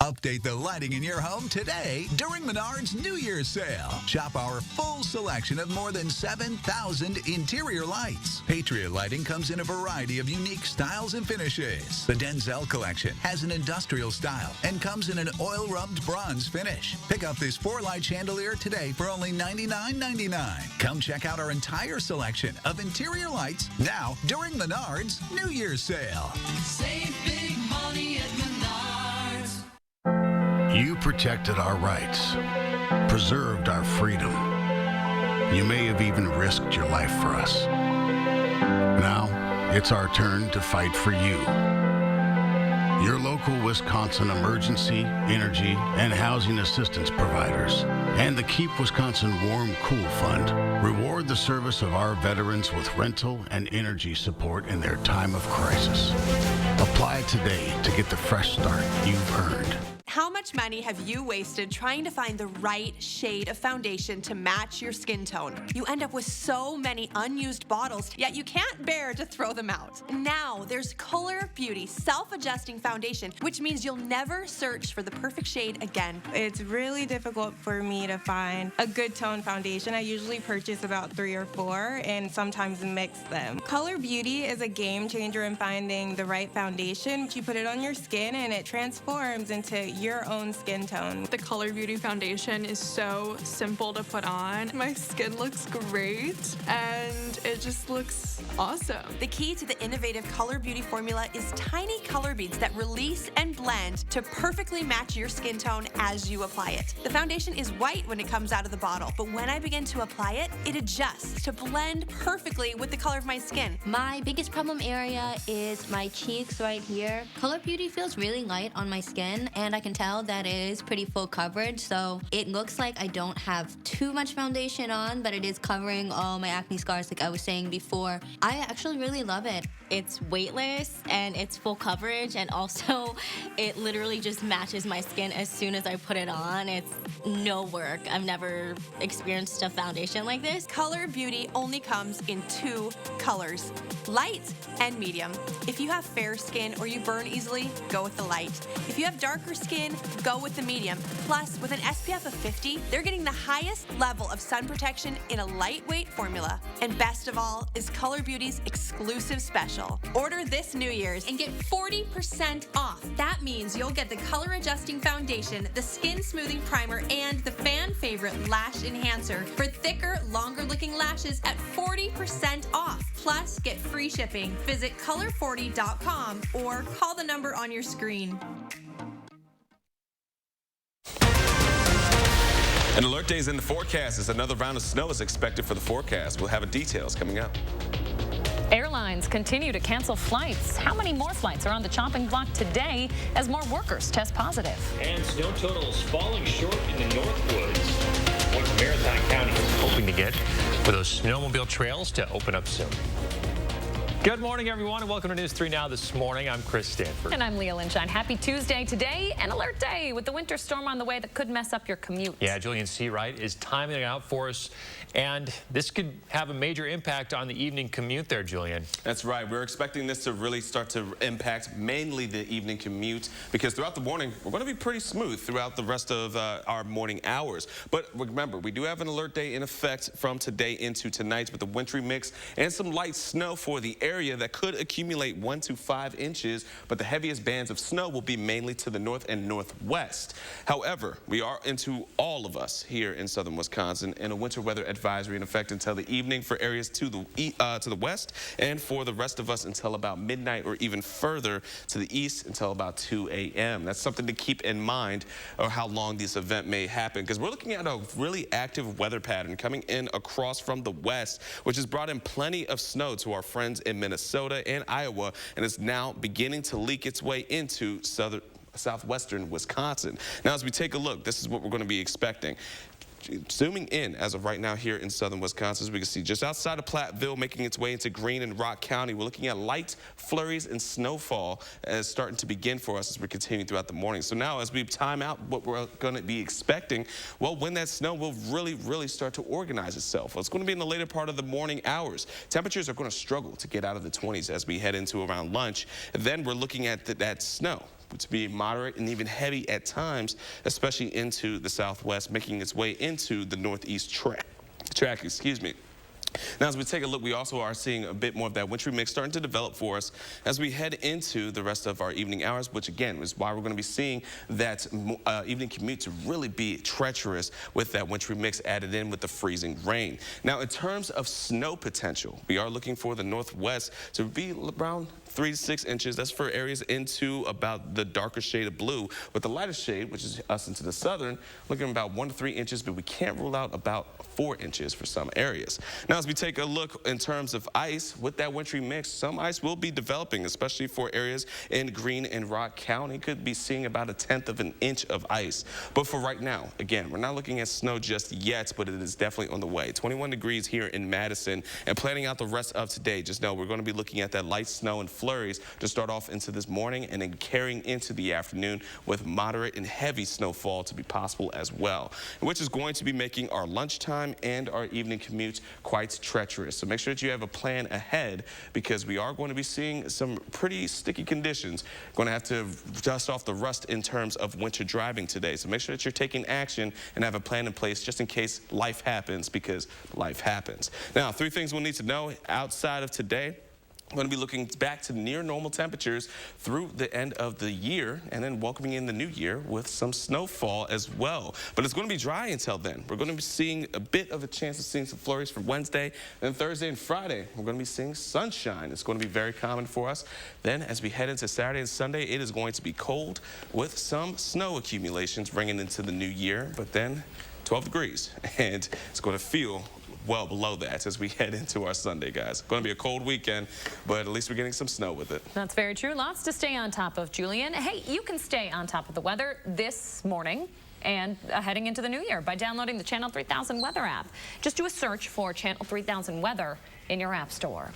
[SPEAKER 10] Update the lighting in your home today during Menards New Year's sale. Shop our full selection of more than 7,000 interior lights. Patriot lighting comes in a variety of unique styles and finishes. The Denzel collection has an industrial style and comes in an oil-rubbed bronze finish. Pick up this 4-light chandelier today for only $99.99. Come check out our entire selection of interior lights now during Menards New Year's sale.
[SPEAKER 11] Save big money at Menards.
[SPEAKER 12] You protected our rights, preserved our freedom. You may have even risked your life for us. Now, it's our turn to fight for you. Your local Wisconsin emergency, energy, and housing assistance providers, and the Keep Wisconsin Warm Cool Fund reward the service of our veterans with rental and energy support in their time of crisis. Apply today to get the fresh start you've earned.
[SPEAKER 13] How much money have you wasted trying to find the right shade of foundation to match your skin tone? You end up with so many unused bottles, yet you can't bear to throw them out. Now, there's Color Beauty Self-Adjusting Foundation, which means you'll never search for the perfect shade again.
[SPEAKER 14] It's really difficult for me to find a good tone foundation. I usually purchase about 3 or 4 and sometimes mix them. Color Beauty is a game changer in finding the right foundation. You put it on your skin and it transforms into your own skin tone.
[SPEAKER 15] The Color Beauty foundation is so simple to put on. My skin looks great and it just looks awesome.
[SPEAKER 13] The key to the innovative Color Beauty formula is tiny color beads that release and blend to perfectly match your skin tone as you apply it. The foundation is white when it comes out of the bottle, but when I begin to apply it, it adjusts to blend perfectly with the color of my skin.
[SPEAKER 16] My biggest problem area is my cheeks
[SPEAKER 4] box right here. Color Beauty feels really light on my skin, and I can tell that it is pretty full coverage, so it looks like I don't have too much foundation on, but it is covering all my acne scars like I was saying before. I actually really love it.
[SPEAKER 6] It's weightless and it's full coverage, and also it literally just matches my skin as soon as I put it on. It's no work. I've never experienced a foundation like this.
[SPEAKER 13] Color Beauty only comes in 2 colors, light and medium. If you have fair skin or you burn easily, go with the light. If you have darker skin, go with the medium. Plus, with an SPF of 50, they're getting the highest level of sun protection in a lightweight formula. And best of all is Color Beauty's exclusive special. Order this New Year's and get 40% off. That means you'll get the color adjusting foundation, the skin smoothing primer, and the fan favorite lash enhancer for thicker, longer looking lashes at 40% off. Plus, get free shipping. Visit color40.com or call the number on your screen.
[SPEAKER 5] An alert day is in the forecast as another round of snow is expected for the forecast. We'll have details coming up.
[SPEAKER 3] Airlines continue to cancel flights. How many more flights are on the chopping block today as more workers test positive?
[SPEAKER 2] And snow totals falling short in the Northwoods. What Marathon County is hoping to get for those snowmobile trails to open up soon. Good morning, everyone, and welcome to News 3 Now this morning. I'm Chris Stanford.
[SPEAKER 3] And I'm Leah Lynchine. Happy Tuesday today, an alert day with the winter storm on the way that could mess up your commute.
[SPEAKER 2] Yeah, Julian Seawright is timing it out for us, and this could have a major impact on the evening commute there, Julian.
[SPEAKER 5] That's right. We're expecting this to really start to impact mainly the evening commute because throughout the morning, we're going to be pretty smooth throughout the rest of our morning hours. But remember, we do have an alert day in effect from today into tonight with the wintry mix and some light snow for the area that could accumulate 1 to 5 inches, but the heaviest bands of snow will be mainly to the north and northwest. However, we are into all of us here in southern Wisconsin in a winter weather advisory in effect until the evening for areas to the west, and for the rest of us until about midnight or even further to the east until about 2 a.m. That's something to keep in mind or how long this event may happen, because we're looking at a really active weather pattern coming in across from the west, which has brought in plenty of snow to our friends in Minnesota and Iowa, and is now beginning to leak its way into southwestern Wisconsin. Now, as we take a look, this is what we're going to be expecting. Zooming in as of right now here in southern Wisconsin, as we can see just outside of Platteville, making its way into Greene and Rock County, we're looking at light flurries and snowfall as starting to begin for us as we continue throughout the morning. So now as we time out what we're going to be expecting, well, when that snow will really start to organize itself. Well, it's going to be in the later part of the morning hours. Temperatures are going to struggle to get out of the 20s as we head into around lunch. And then we're looking at that snow to be moderate and even heavy at times, especially into the southwest, making its way into the northeast track. Now, as we take a look, we also are seeing a bit more of that wintry mix starting to develop for us as we head into the rest of our evening hours, which again is why we're going to be seeing that evening commute to really be treacherous with that wintry mix added in with the freezing rain. Now, in terms of snow potential, we are looking for the northwest to be around 3 to 6 inches. That's for areas into about the darker shade of blue, with the lighter shade, which is us into the southern, looking about 1 to 3 inches, but we can't rule out about 4 inches for some areas. Now, as we take a look in terms of ice, with that wintry mix, some ice will be developing, especially for areas in Greene and Rock County. Could be seeing about 1/10 of an inch of ice. But for right now, again, we're not looking at snow just yet, but it is definitely on the way. 21 degrees here in Madison, and planning out the rest of today, just know we're going to be looking at that light snow and flurries to start off into this morning and then carrying into the afternoon with moderate and heavy snowfall to be possible as well, which is going to be making our lunchtime and our evening commute quite treacherous. So make sure that you have a plan ahead, because we are going to be seeing some pretty sticky conditions. Going to have to dust off the rust in terms of winter driving today. So make sure that you're taking action and have a plan in place just in case life happens, because life happens. Now, 3 things we'll need to know outside of today. We're going to be looking back to near normal temperatures through the end of the year, and then welcoming in the new year with some snowfall as well. But it's going to be dry until then. We're going to be seeing a bit of a chance of seeing some flurries for Wednesday. Then Thursday and Friday, we're going to be seeing sunshine. It's going to be very common for us. Then as we head into Saturday and Sunday, it is going to be cold with some snow accumulations bringing into the new year. But then 12 degrees, and it's going to feel well below that as we head into our Sunday, guys. Going to be a cold weekend, but at least we're getting some snow with it.
[SPEAKER 3] That's very true. Lots to stay on top of, Julian. Hey, you can stay on top of the weather this morning and heading into the new year by downloading the Channel 3000 weather app. Just do a search for Channel 3000 weather in your app store.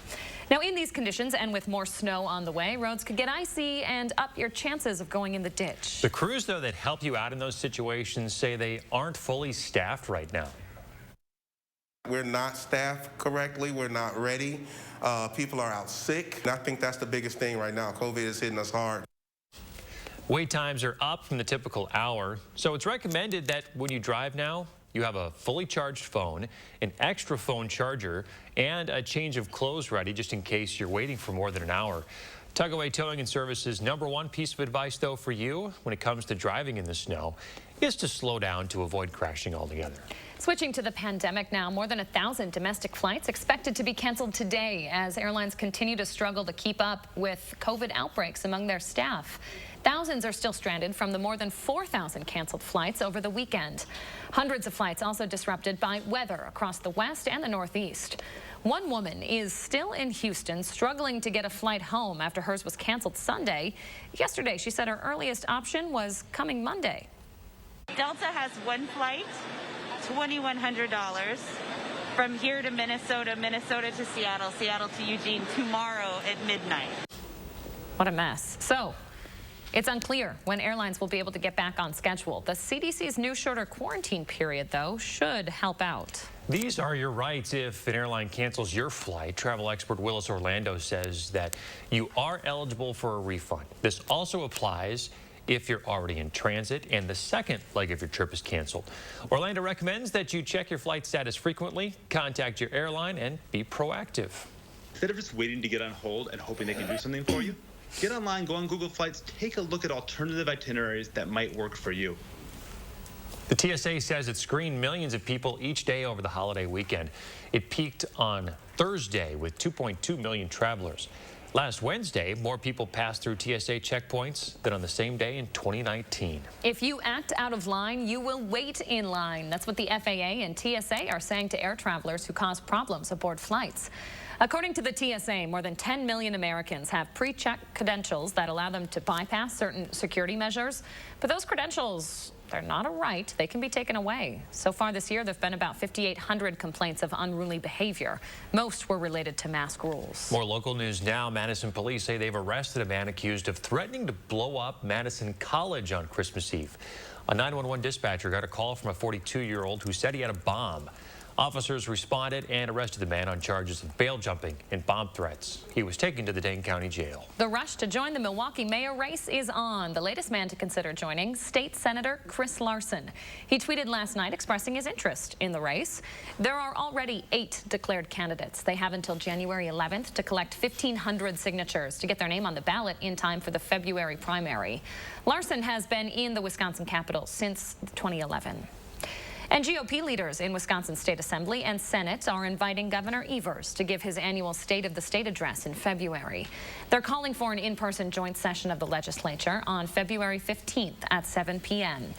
[SPEAKER 3] Now, in these conditions and with more snow on the way, roads could get icy and up your chances of going in the ditch.
[SPEAKER 2] The crews, though, that help you out in those situations say they aren't fully staffed right now.
[SPEAKER 8] We're not staffed correctly. We're not ready. People are out sick. And I think that's the biggest thing right now. COVID is hitting us hard.
[SPEAKER 2] Wait times are up from the typical hour, so it's recommended that when you drive now, you have a fully charged phone, an extra phone charger, and a change of clothes ready just in case you're waiting for more than an hour. Tugaway Towing and Service's #1 piece of advice, though, for you when it comes to driving in the snow is to slow down to avoid crashing altogether.
[SPEAKER 3] Switching to the pandemic now, more than 1,000 domestic flights expected to be canceled today as airlines continue to struggle to keep up with COVID outbreaks among their staff. Thousands are still stranded from the more than 4,000 canceled flights over the weekend. Hundreds of flights also disrupted by weather across the West and the Northeast. One woman is still in Houston struggling to get a flight home after hers was canceled Sunday. Yesterday, she said her earliest option was coming Monday.
[SPEAKER 16] Delta has one flight, $2,100 from here to Minnesota, Minnesota to Seattle, Seattle to Eugene tomorrow at midnight.
[SPEAKER 3] What a mess. So it's unclear when airlines will be able to get back on schedule. The CDC's new shorter quarantine period, though, should help out.
[SPEAKER 2] These are your rights if an airline cancels your flight. Travel expert Willis Orlando says that you are eligible for a refund. This also applies if you're already in transit and the second leg of your trip is canceled. Orlando recommends that you check your flight status frequently, contact your airline, and be proactive.
[SPEAKER 18] Instead of just waiting to get on hold and hoping they can do something for you, get online, go on Google Flights, take a look at alternative itineraries that might work for you.
[SPEAKER 2] The TSA says it screened millions of people each day over the holiday weekend. It peaked on Thursday with 2.2 million travelers. Last Wednesday, more people passed through TSA checkpoints than on the same day in 2019.
[SPEAKER 3] If you act out of line, you will wait in line. That's what the FAA and TSA are saying to air travelers who cause problems aboard flights. According to the TSA, more than 10 million Americans have pre-checked credentials that allow them to bypass certain security measures. But those credentials, they're not a right. They can be taken away. So far this year, there have been about 5,800 complaints of unruly behavior. Most were related to mask rules.
[SPEAKER 2] More local news now. Madison police say they've arrested a man accused of threatening to blow up Madison College on Christmas Eve. A 911 dispatcher got a call from a 42-year-old who said he had a bomb. Officers responded and arrested the man on charges of bail jumping and bomb threats. He was taken to the Dane County Jail.
[SPEAKER 3] The rush to join the Milwaukee mayor race is on. The latest man to consider joining, State Senator Chris Larson. He tweeted last night expressing his interest in the race. There are already 8 declared candidates. They have until January 11th to collect 1,500 signatures to get their name on the ballot in time for the February primary. Larson has been in the Wisconsin Capitol since 2011. And GOP leaders in Wisconsin's State Assembly and Senate are inviting Governor Evers to give his annual State of the State address in February. They're calling for an in-person joint session of the legislature on February 15th at 7 p.m.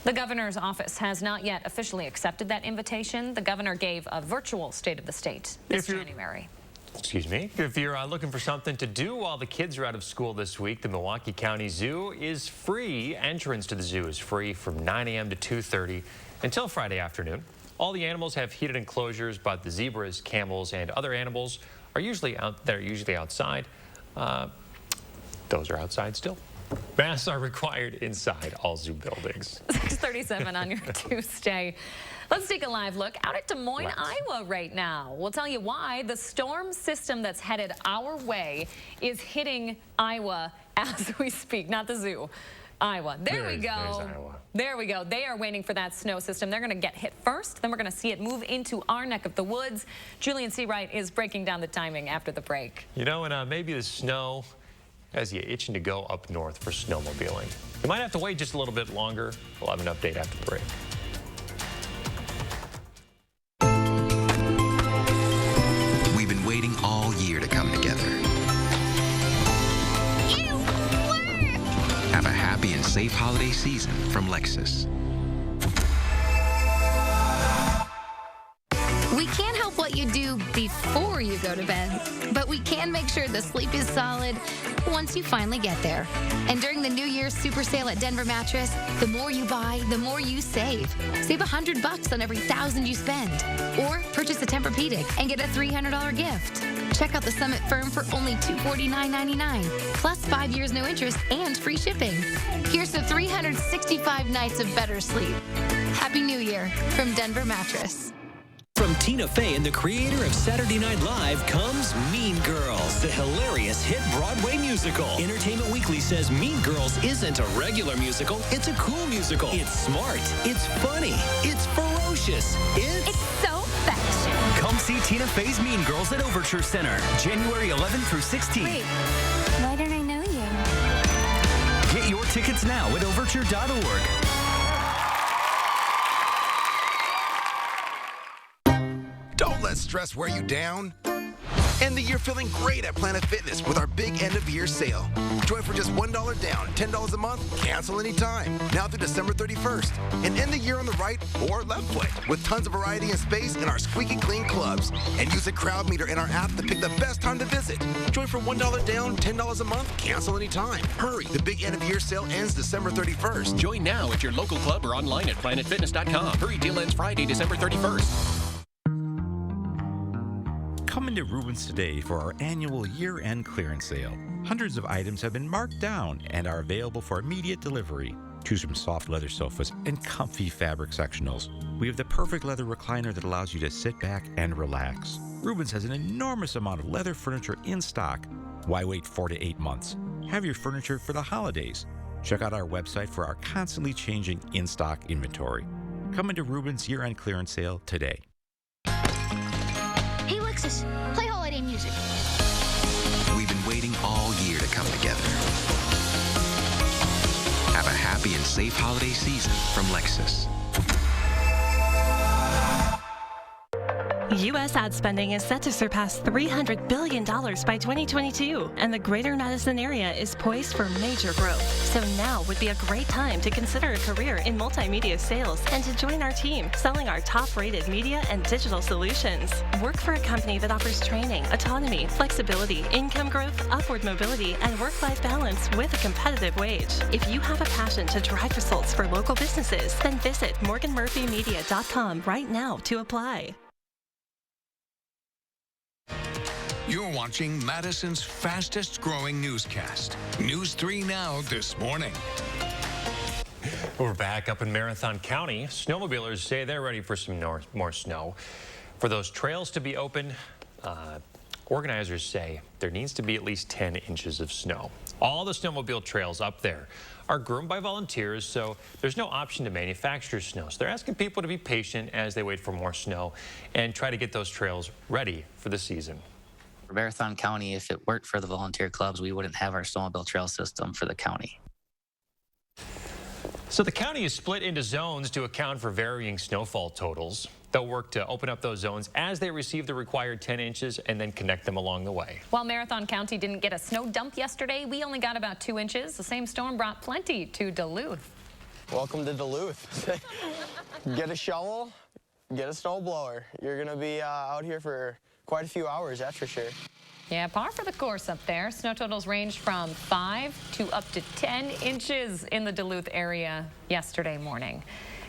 [SPEAKER 3] The governor's office has not yet officially accepted that invitation. The governor gave a virtual State of the State this January.
[SPEAKER 2] Excuse me. If you're looking for something to do while the kids are out of school this week, the Milwaukee County Zoo is free. Entrance to the zoo is free from 9 a.m. to 2:30 until Friday afternoon. All the animals have heated enclosures, but the zebras, camels, and other animals are usually outside. Those are outside still. Masks are required inside all zoo buildings.
[SPEAKER 3] 6:37 on your Tuesday. Let's take a live look out at Des Moines, Iowa right now. We'll tell you why the storm system that's headed our way is hitting Iowa as we speak, not the zoo. Iowa. There we go. There we go. They are waiting for that snow system. They're going to get hit first. Then we're going to see it move into our neck of the woods. Julian Seawright is breaking down the timing after the break.
[SPEAKER 2] You know, and maybe the snow has you itching to go up north for snowmobiling. You might have to wait just a little bit longer. We'll have an update after the break.
[SPEAKER 19] We've been waiting all year to come together. Have a happy and safe holiday season from Lexus.
[SPEAKER 20] We can't help what you do before you go to bed, but we can make sure the sleep is solid once you finally get there. And during the New Year's super sale at Denver Mattress, the more you buy, the more you save. Save $100 on every $1,000 you spend. Or purchase a Tempur-Pedic and get a $300 gift. Check out the Summit Firm for only $249.99, plus 5 years no interest and free shipping. Here's to 365 nights of better sleep. Happy New Year from Denver Mattress.
[SPEAKER 21] From Tina Fey and the creator of Saturday Night Live comes Mean Girls, the hilarious hit Broadway musical. Entertainment Weekly says Mean Girls isn't a regular musical, it's a cool musical. It's smart, it's funny, it's ferocious, it's
[SPEAKER 20] so fashion.
[SPEAKER 21] Come see Tina Fey's Mean Girls at Overture Center, January 11th through 16th.
[SPEAKER 20] Wait, why don't I know you?
[SPEAKER 21] Get your tickets now at overture.org.
[SPEAKER 22] Don't let stress wear you down. End the year feeling great at Planet Fitness with our big end-of-year sale. Join for just $1 down, $10 a month, cancel anytime. Now through December 31st. And end the year on the right or left foot with tons of variety and space in our squeaky clean clubs. And use a crowd meter in our app to pick the best time to visit. Join for $1 down, $10 a month, cancel anytime. Hurry, the big end-of-year sale ends December 31st.
[SPEAKER 23] Join now at your local club or online at planetfitness.com. Hurry, deal ends Friday, December 31st.
[SPEAKER 24] Come into Rubens today for our annual year-end clearance sale. Hundreds of items have been marked down and are available for immediate delivery. Choose from soft leather sofas and comfy fabric sectionals. We have the perfect leather recliner that allows you to sit back and relax. Rubens has an enormous amount of leather furniture in stock. Why wait 4 to 8 months? Have your furniture for the holidays. Check out our website for our constantly changing in-stock inventory. Come into Rubens' year-end clearance sale today.
[SPEAKER 25] Hey, Lexus, play holiday music.
[SPEAKER 19] We've been waiting all year to come together. Have a happy and safe holiday season from Lexus.
[SPEAKER 26] U.S. ad spending is set to surpass $300 billion by 2022, and the greater Madison area is poised for major growth. So now would be a great time to consider a career in multimedia sales and to join our team selling our top-rated media and digital solutions. Work for a company that offers training, autonomy, flexibility, income growth, upward mobility, and work-life balance with a competitive wage. If you have a passion to drive results for local businesses, then visit morganmurphymedia.com right now to apply.
[SPEAKER 17] You're watching Madison's fastest growing newscast. News 3 Now this morning.
[SPEAKER 2] We're back up in Marathon County. Snowmobilers say they're ready for some more snow. For those trails to be open, organizers say there needs to be at least 10 inches of snow. All the snowmobile trails up there are groomed by volunteers, so there's no option to manufacture snow. So they're asking people to be patient as they wait for more snow and try to get those trails ready for the season.
[SPEAKER 27] For Marathon County, if it weren't for the volunteer clubs, we wouldn't have our snowmobile trail system for the county.
[SPEAKER 2] So the county is split into zones to account for varying snowfall totals. They'll work to open up those zones as they receive the required 10 inches and then connect them along the way.
[SPEAKER 3] While Marathon County didn't get a snow dump yesterday, we only got about 2 inches. The same storm brought plenty to Duluth.
[SPEAKER 28] Welcome to Duluth. Get a shovel, get a snowblower. You're going to be out here for quite a few hours, that's for sure.
[SPEAKER 3] Yeah, par for the course up there. Snow totals ranged from 5 to up to 10 inches in the Duluth area yesterday morning.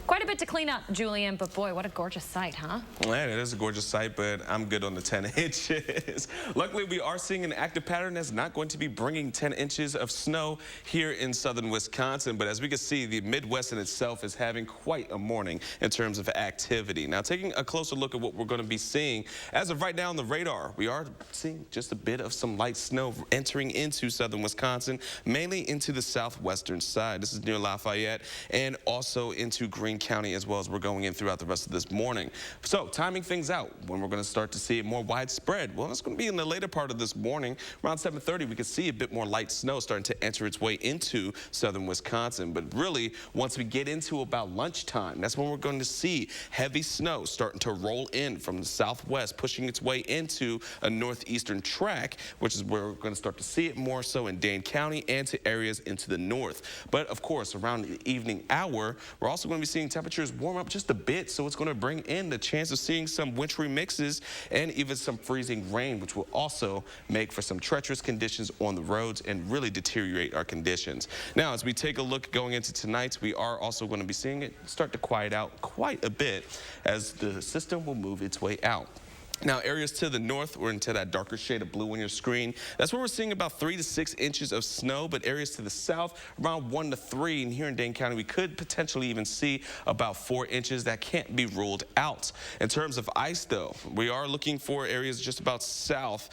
[SPEAKER 3] Quite a bit to clean up, Julian, but boy, what a gorgeous sight, huh?
[SPEAKER 5] Man, it is a gorgeous sight, but I'm good on the 10 inches. Luckily, we are seeing an active pattern that's not going to be bringing 10 inches of snow here in southern Wisconsin. But as we can see, the Midwest in itself is having quite a morning in terms of activity. Now, taking a closer look at what we're going to be seeing, as of right now on the radar, we are seeing just a bit of some light snow entering into southern Wisconsin, mainly into the southwestern side. This is near Lafayette and also into Greene County as well as we're going in throughout the rest of this morning. So timing things out when we're going to start to see it more widespread. Well, it's going to be in the later part of this morning. Around 7:30, we can see a bit more light snow starting to enter its way into southern Wisconsin. But really, once we get into about lunchtime, that's when we're going to see heavy snow starting to roll in from the southwest, pushing its way into a northeastern track, which is where we're going to start to see it more so in Dane County and to areas into the north. But of course, around the evening hour, we're also going to be seeing seeing temperatures warm up just a bit, so it's going to bring in the chance of seeing some wintry mixes and even some freezing rain, which will also make for some treacherous conditions on the roads and really deteriorate our conditions. Now, as we take a look going into tonight, we are also going to be seeing it start to quiet out quite a bit as the system will move its way out. Now, areas to the north, we're into that darker shade of blue on your screen. That's where we're seeing about 3 to 6 inches of snow, but areas to the south, around 1 to 3. And here in Dane County, we could potentially even see about 4 inches. That can't be ruled out. In terms of ice, though, we are looking for areas just about south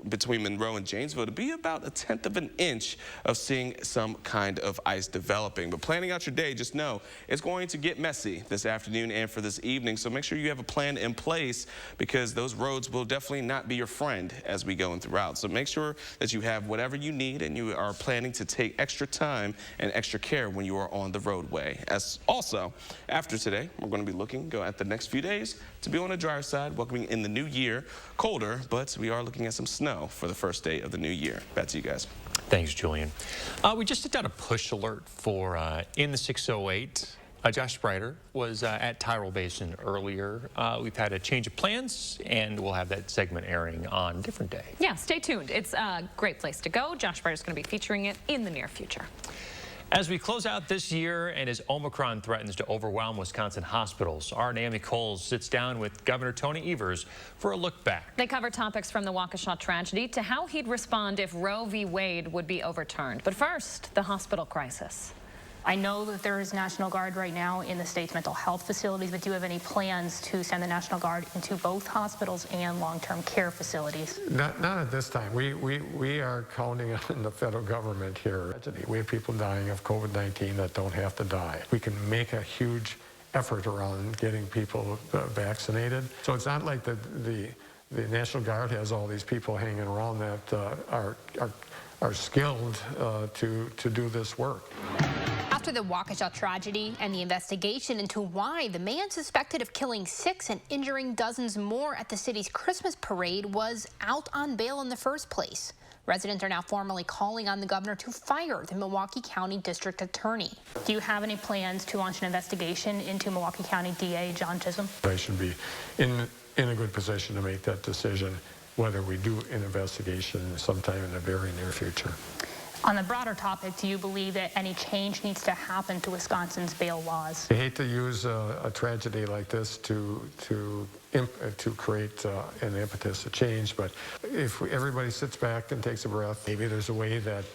[SPEAKER 5] between Monroe and Janesville to be about 1/10 of an inch of seeing some kind of ice developing. But planning out your day, just know it's going to get messy this afternoon and for this evening. So make sure you have a plan in place, because those roads will definitely not be your friend as we go throughout. So make sure that you have whatever you need and you are planning to take extra time and extra care when you are on the roadway. As also, after today, we're going to be looking at the next few days to be on the drier side, welcoming in the new year. Colder, but we are looking at some snow for the first day of the new year. Back to you guys.
[SPEAKER 2] Thanks, Julian. We just sent out a push alert for in the 608. Josh Sprider was at Tyrrell Basin earlier. We've had a change of plans, and we'll have that segment airing on a different day.
[SPEAKER 3] Yeah, stay tuned. It's a great place to go. Josh Sprider's going to be featuring it in the near future.
[SPEAKER 2] As we close out this year and as Omicron threatens to overwhelm Wisconsin hospitals, our Naomi Coles sits down with Governor Tony Evers for a look back.
[SPEAKER 3] They cover topics from the Waukesha tragedy to how he'd respond if Roe v. Wade would be overturned. But first, the hospital crisis.
[SPEAKER 1] I know that there is National Guard right now in the state's mental health facilities, but do you have any plans to send the National Guard into both hospitals and long-term care facilities?
[SPEAKER 7] Not at this time. We are counting on the federal government here. We have people dying of COVID-19 that don't have to die. We can make a huge effort around getting people vaccinated. So it's not like the National Guard has all these people hanging around that are skilled to do this work.
[SPEAKER 20] After the Waukesha tragedy and the investigation into why the man suspected of killing 6 and injuring dozens more at the city's Christmas parade was out on bail in the first place, residents are now formally calling on the governor to fire the Milwaukee County District Attorney.
[SPEAKER 1] Do you have any plans to launch an investigation into Milwaukee County DA John Chisholm?
[SPEAKER 7] I should be in a good position to make that decision, whether we do an investigation sometime in the very near future.
[SPEAKER 1] On the broader topic, do you believe that any change needs to happen to Wisconsin's bail laws?
[SPEAKER 7] I hate to use a tragedy like this to create an impetus to change, but if everybody sits back and takes a breath, maybe there's a way that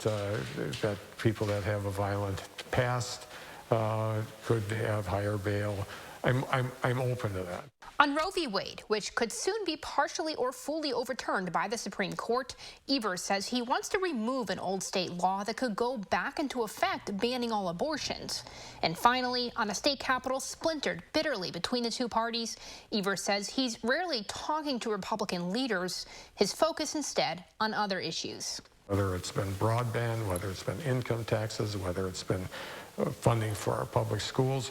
[SPEAKER 7] that people that have a violent past could have higher bail. I'm open to that.
[SPEAKER 20] On Roe v. Wade, which could soon be partially or fully overturned by the Supreme Court, Evers says he wants to remove an old state law that could go back into effect, banning all abortions. And finally, on a state capitol splintered bitterly between the two parties, Evers says he's rarely talking to Republican leaders, his focus instead on other issues.
[SPEAKER 7] Whether it's been broadband, whether it's been income taxes, whether it's been funding for our public schools,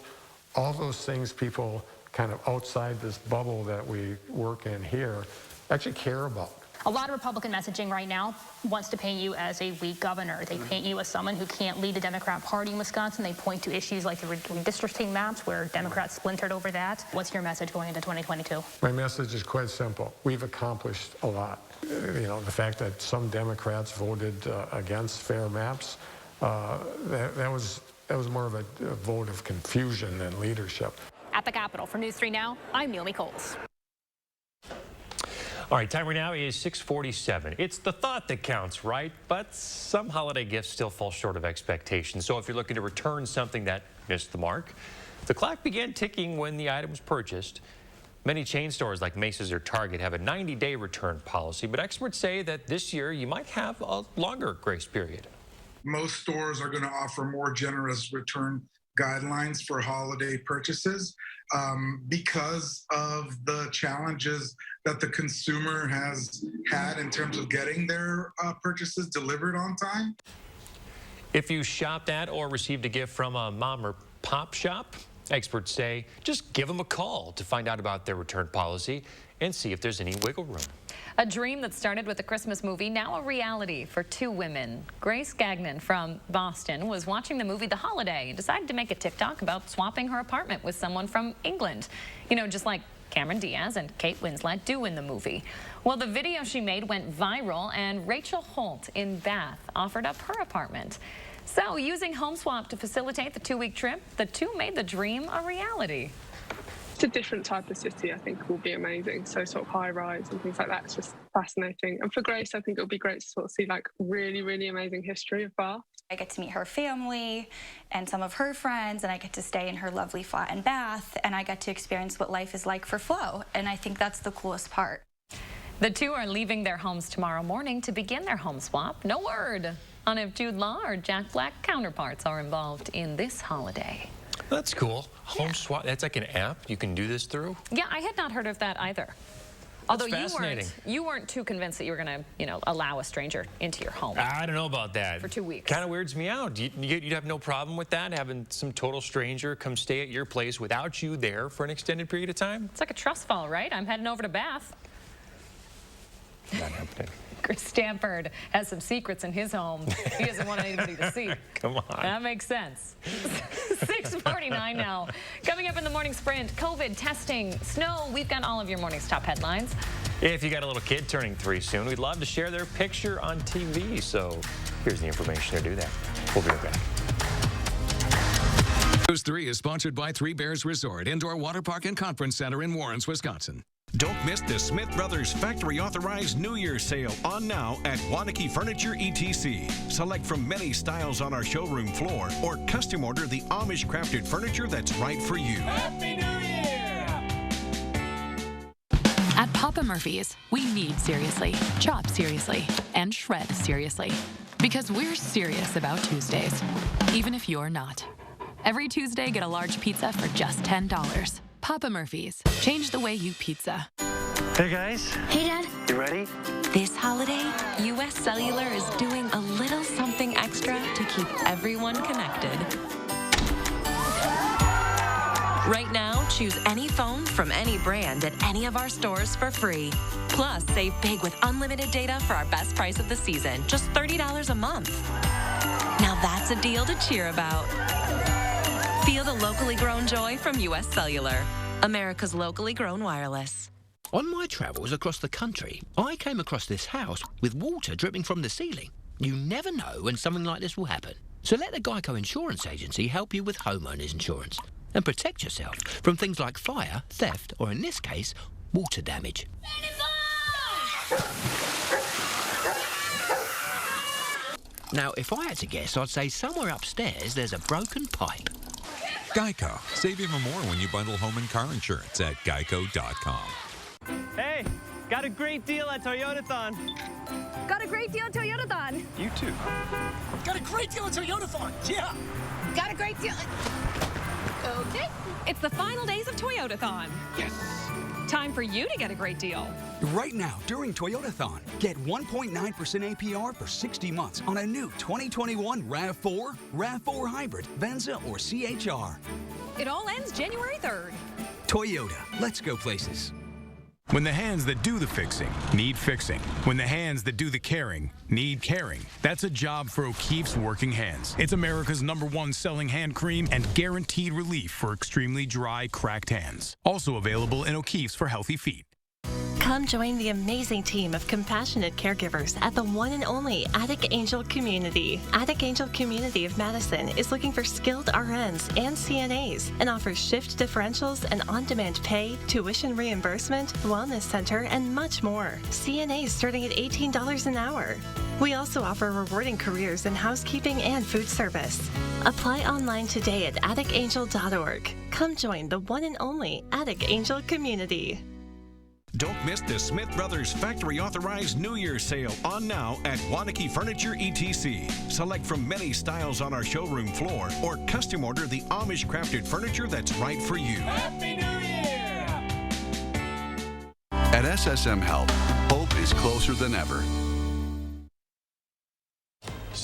[SPEAKER 7] all those things people kind of outside this bubble that we work in here actually care about.
[SPEAKER 1] A lot of Republican messaging right now wants to paint you as a weak governor. They paint you as someone who can't lead the Democrat Party in Wisconsin. They point to issues like the redistricting maps where Democrats splintered over that. What's your message going into 2022?
[SPEAKER 7] My message is quite simple. We've accomplished a lot. You know, the fact that some Democrats voted against fair maps, that was more of a vote of confusion than leadership.
[SPEAKER 1] At the Capitol, for News 3 Now, I'm Naomi Coles.
[SPEAKER 2] All right, time right now is 6:47. It's the thought that counts, right? But some holiday gifts still fall short of expectations. So if you're looking to return something that missed the mark, the clock began ticking when the item was purchased. Many chain stores like Macy's or Target have a 90-day return policy, but experts say that this year you might have a longer grace period.
[SPEAKER 9] Most stores are going to offer more generous return guidelines for holiday purchases because of the challenges that the consumer has had in terms of getting their purchases delivered on time.
[SPEAKER 2] If you shopped at or received a gift from a mom or pop shop, Experts say just give them a call to find out about their return policy and see if there's any wiggle room.
[SPEAKER 3] A dream that started with a Christmas movie, now a reality for two women. Grace Gagnon from Boston was watching the movie The Holiday and decided to make a TikTok about swapping her apartment with someone from England. You know, just like Cameron Diaz and Kate Winslet do in the movie. Well, the video she made went viral, and Rachel Holt in Bath offered up her apartment. So, using HomeSwap to facilitate the two-week trip, the two made the dream a reality.
[SPEAKER 4] It's a different type of city, I think, will be amazing. So sort of high rise and things like that. It's just fascinating. And for Grace, I think it'll be great to sort of see like really, really amazing history of Bath.
[SPEAKER 6] I get to meet her family and some of her friends, and I get to stay in her lovely flat in Bath, and I get to experience what life is like for Flo. And I think that's the coolest part.
[SPEAKER 3] The two are leaving their homes tomorrow morning to begin their home swap. No word on if Jude Law or Jack Black counterparts are involved in this holiday.
[SPEAKER 2] That's cool. Home swap, that's like an app you can do this through?
[SPEAKER 3] Yeah, I had not heard of that either. Although
[SPEAKER 2] fascinating.
[SPEAKER 3] you weren't too convinced that you were going to, you know, allow a stranger into your home.
[SPEAKER 2] I don't know about that.
[SPEAKER 3] For 2 weeks.
[SPEAKER 2] Kind of weirds me out. You'd have no problem with that, having some total stranger come stay at your place without you there for an extended period of time?
[SPEAKER 3] It's like a trust fall, right? I'm heading over to Bath.
[SPEAKER 2] Not happening.
[SPEAKER 3] Chris Stanford has some secrets in his home he doesn't want anybody to see.
[SPEAKER 2] Come on.
[SPEAKER 3] That makes sense. 6:49 now. Coming up in the morning sprint, COVID testing, snow. We've got all of your morning's top headlines.
[SPEAKER 2] If you got a little kid turning 3 soon, we'd love to share their picture on TV. So here's the information to do that. We'll be right back.
[SPEAKER 17] News 3 is sponsored by Three Bears Resort, Indoor Water Park and Conference Center in Warrens, Wisconsin.
[SPEAKER 10] Don't miss the Smith Brothers Factory Authorized New Year's Sale on now at Wanakee Furniture ETC. Select from many styles on our showroom floor or custom order the Amish crafted furniture that's right for you.
[SPEAKER 11] Happy New Year!
[SPEAKER 12] At Papa Murphy's, we knead seriously, chop seriously, and shred seriously. Because we're serious about Tuesdays, even if you're not. Every Tuesday, get a large pizza for just $10. Papa Murphy's. Change the way you pizza.
[SPEAKER 13] Hey, guys.
[SPEAKER 6] Hey, Dad.
[SPEAKER 13] You ready?
[SPEAKER 12] This holiday, US Cellular is doing a little something extra to keep everyone connected. Right now, choose any phone from any brand at any of our stores for free. Plus, save big with unlimited data for our best price of the season, just $30 a month. Now that's a deal to cheer about. Feel the locally grown joy from US Cellular, America's locally grown wireless.
[SPEAKER 14] On my travels across the country, I came across this house with water dripping from the ceiling. You never know when something like this will happen. So let the Geico Insurance Agency help you with homeowners insurance and protect yourself from things like fire, theft, or in this case, water damage. Now, if I had to guess, I'd say somewhere upstairs there's a broken pipe.
[SPEAKER 24] Geico. Save even more when you bundle home and car insurance at geico.com.
[SPEAKER 15] Hey, got a great deal at Toyotathon.
[SPEAKER 29] Got a great deal at Toyotathon.
[SPEAKER 24] You too.
[SPEAKER 29] Got a great deal at Toyotathon. Yeah. Got a great deal.
[SPEAKER 12] Okay. It's the final days of Toyotathon.
[SPEAKER 13] Yes.
[SPEAKER 12] Time for you to get a great deal.
[SPEAKER 30] Right now, during Toyotathon, get 1.9% APR for 60 months on a new 2021 RAV4, RAV4 Hybrid, Venza, or CHR.
[SPEAKER 12] It all ends January 3rd.
[SPEAKER 30] Toyota, let's go places.
[SPEAKER 10] When the hands that do the fixing need fixing. When the hands that do the caring need caring. That's a job for O'Keeffe's Working Hands. It's America's #1 selling hand cream and guaranteed relief for extremely dry, cracked hands. Also available in O'Keeffe's for healthy feet.
[SPEAKER 26] Come join the amazing team of compassionate caregivers at the one and only Attic Angel Community. Attic Angel Community of Madison is looking for skilled RNs and CNAs and offers shift differentials and on-demand pay, tuition reimbursement, wellness center, and much more. CNAs starting at $18 an hour. We also offer rewarding careers in housekeeping and food service. Apply online today at atticangel.org. Come join the one and only Attic Angel Community.
[SPEAKER 10] Don't miss the Smith Brothers Factory Authorized New Year's Sale on now at Wanakee Furniture ETC. Select from many styles on our showroom floor or custom order the Amish crafted furniture that's right for you.
[SPEAKER 11] Happy New Year!
[SPEAKER 31] At SSM Health, hope is closer than ever.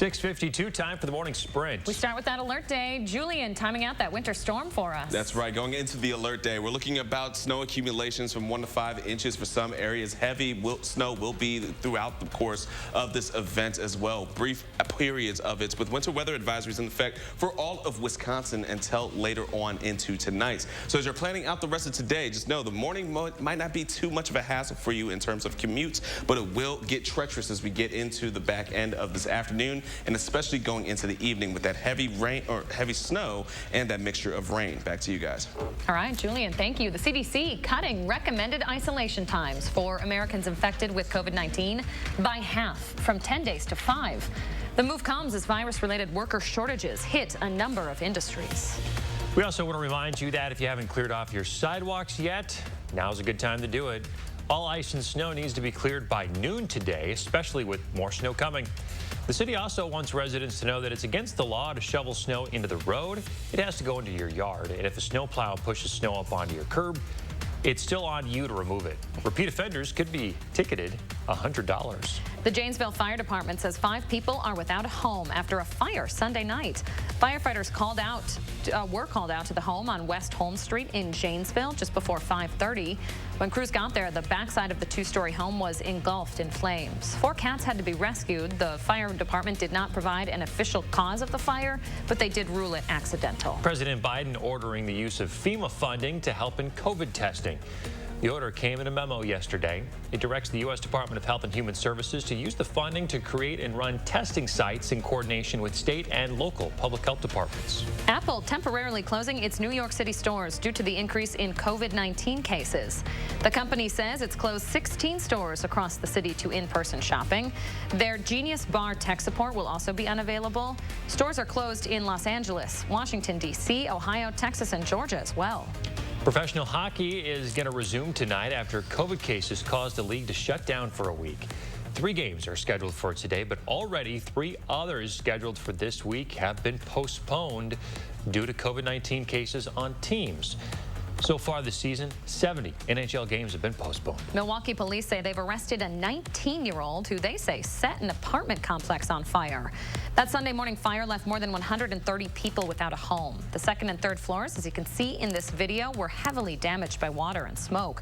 [SPEAKER 2] 6:52, time for the morning sprint.
[SPEAKER 3] We start with that alert day. Julian timing out that winter storm for us.
[SPEAKER 5] That's right. Going into the alert day, we're looking about snow accumulations from 1 to 5 inches for some areas. Heavy snow will be throughout the course of this event as well. Brief periods of it with winter weather advisories in effect for all of Wisconsin until later on into tonight. So as you're planning out the rest of today, just know the morning might not be too much of a hassle for you in terms of commutes, but it will get treacherous as we get into the back end of this afternoon, and especially going into the evening with that heavy rain or heavy snow and that mixture of rain. Back to you guys.
[SPEAKER 3] All right, Julian, thank you. The CDC cutting recommended isolation times for Americans infected with COVID-19 by half, from 10 days to 5. The move comes as virus-related worker shortages hit a number of industries.
[SPEAKER 2] We also want to remind you that if you haven't cleared off your sidewalks yet, now's a good time to do it. All ice and snow needs to be cleared by noon today, especially with more snow coming. The city also wants residents to know that it's against the law to shovel snow into the road. It has to go into your yard, and if a snowplow pushes snow up onto your curb, it's still on you to remove it. Repeat offenders could be ticketed $100.
[SPEAKER 3] The Janesville Fire Department says 5 people are without a home after a fire Sunday night. Firefighters were called out to the home on West Holmes Street in Janesville just before 5:30. When crews got there, the backside of the 2-story home was engulfed in flames. 4 cats had to be rescued. The fire department did not provide an official cause of the fire, but they did rule it accidental.
[SPEAKER 2] President Biden ordering the use of FEMA funding to help in COVID testing. The order came in a memo yesterday. It directs the U.S. Department of Health and Human Services to use the funding to create and run testing sites in coordination with state and local public health departments.
[SPEAKER 3] Apple temporarily closing its New York City stores due to the increase in COVID-19 cases. The company says it's closed 16 stores across the city to in-person shopping. Their Genius Bar tech support will also be unavailable. Stores are closed in Los Angeles, Washington, D.C., Ohio, Texas, and Georgia as well.
[SPEAKER 2] Professional hockey is going to resume tonight after COVID cases caused the league to shut down for a week. 3 games are scheduled for today, but already 3 others scheduled for this week have been postponed due to COVID-19 cases on teams. So far this season, 70 NHL games have been postponed.
[SPEAKER 3] Milwaukee police say they've arrested a 19-year-old who they say set an apartment complex on fire. That Sunday morning fire left more than 130 people without a home. The 2nd and 3rd floors, as you can see in this video, were heavily damaged by water and smoke.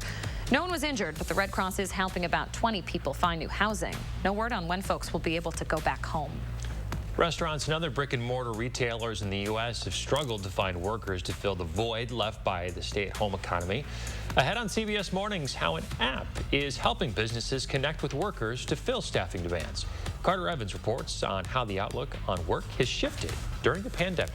[SPEAKER 3] No one was injured, but the Red Cross is helping about 20 people find new housing. No word on when folks will be able to go back home.
[SPEAKER 2] Restaurants and other brick-and-mortar retailers in the U.S. have struggled to find workers to fill the void left by the stay-at-home economy. Ahead on CBS Mornings, how an app is helping businesses connect with workers to fill staffing demands. Carter Evans reports on how the outlook on work has shifted during the pandemic.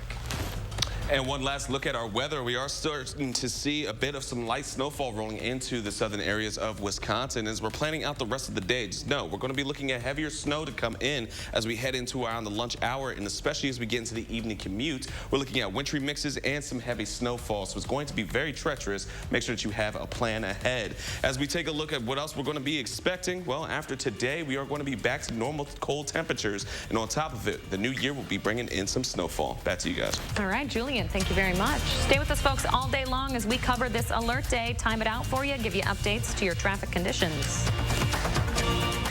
[SPEAKER 5] And one last look at our weather. We are starting to see a bit of some light snowfall rolling into the southern areas of Wisconsin. As we're planning out the rest of the day, just know we're going to be looking at heavier snow to come in as we head into around the lunch hour, and especially as we get into the evening commute. We're looking at wintry mixes and some heavy snowfall, so it's going to be very treacherous. Make sure that you have a plan ahead. As we take a look at what else we're going to be expecting, well, after today, we are going to be back to normal cold temperatures, and on top of it, the new year will be bringing in some snowfall. Back to you guys.
[SPEAKER 3] All right, Julian, thank you very much. Stay with us, folks, all day long as we cover this alert day, time it out for you, give you updates to your traffic conditions.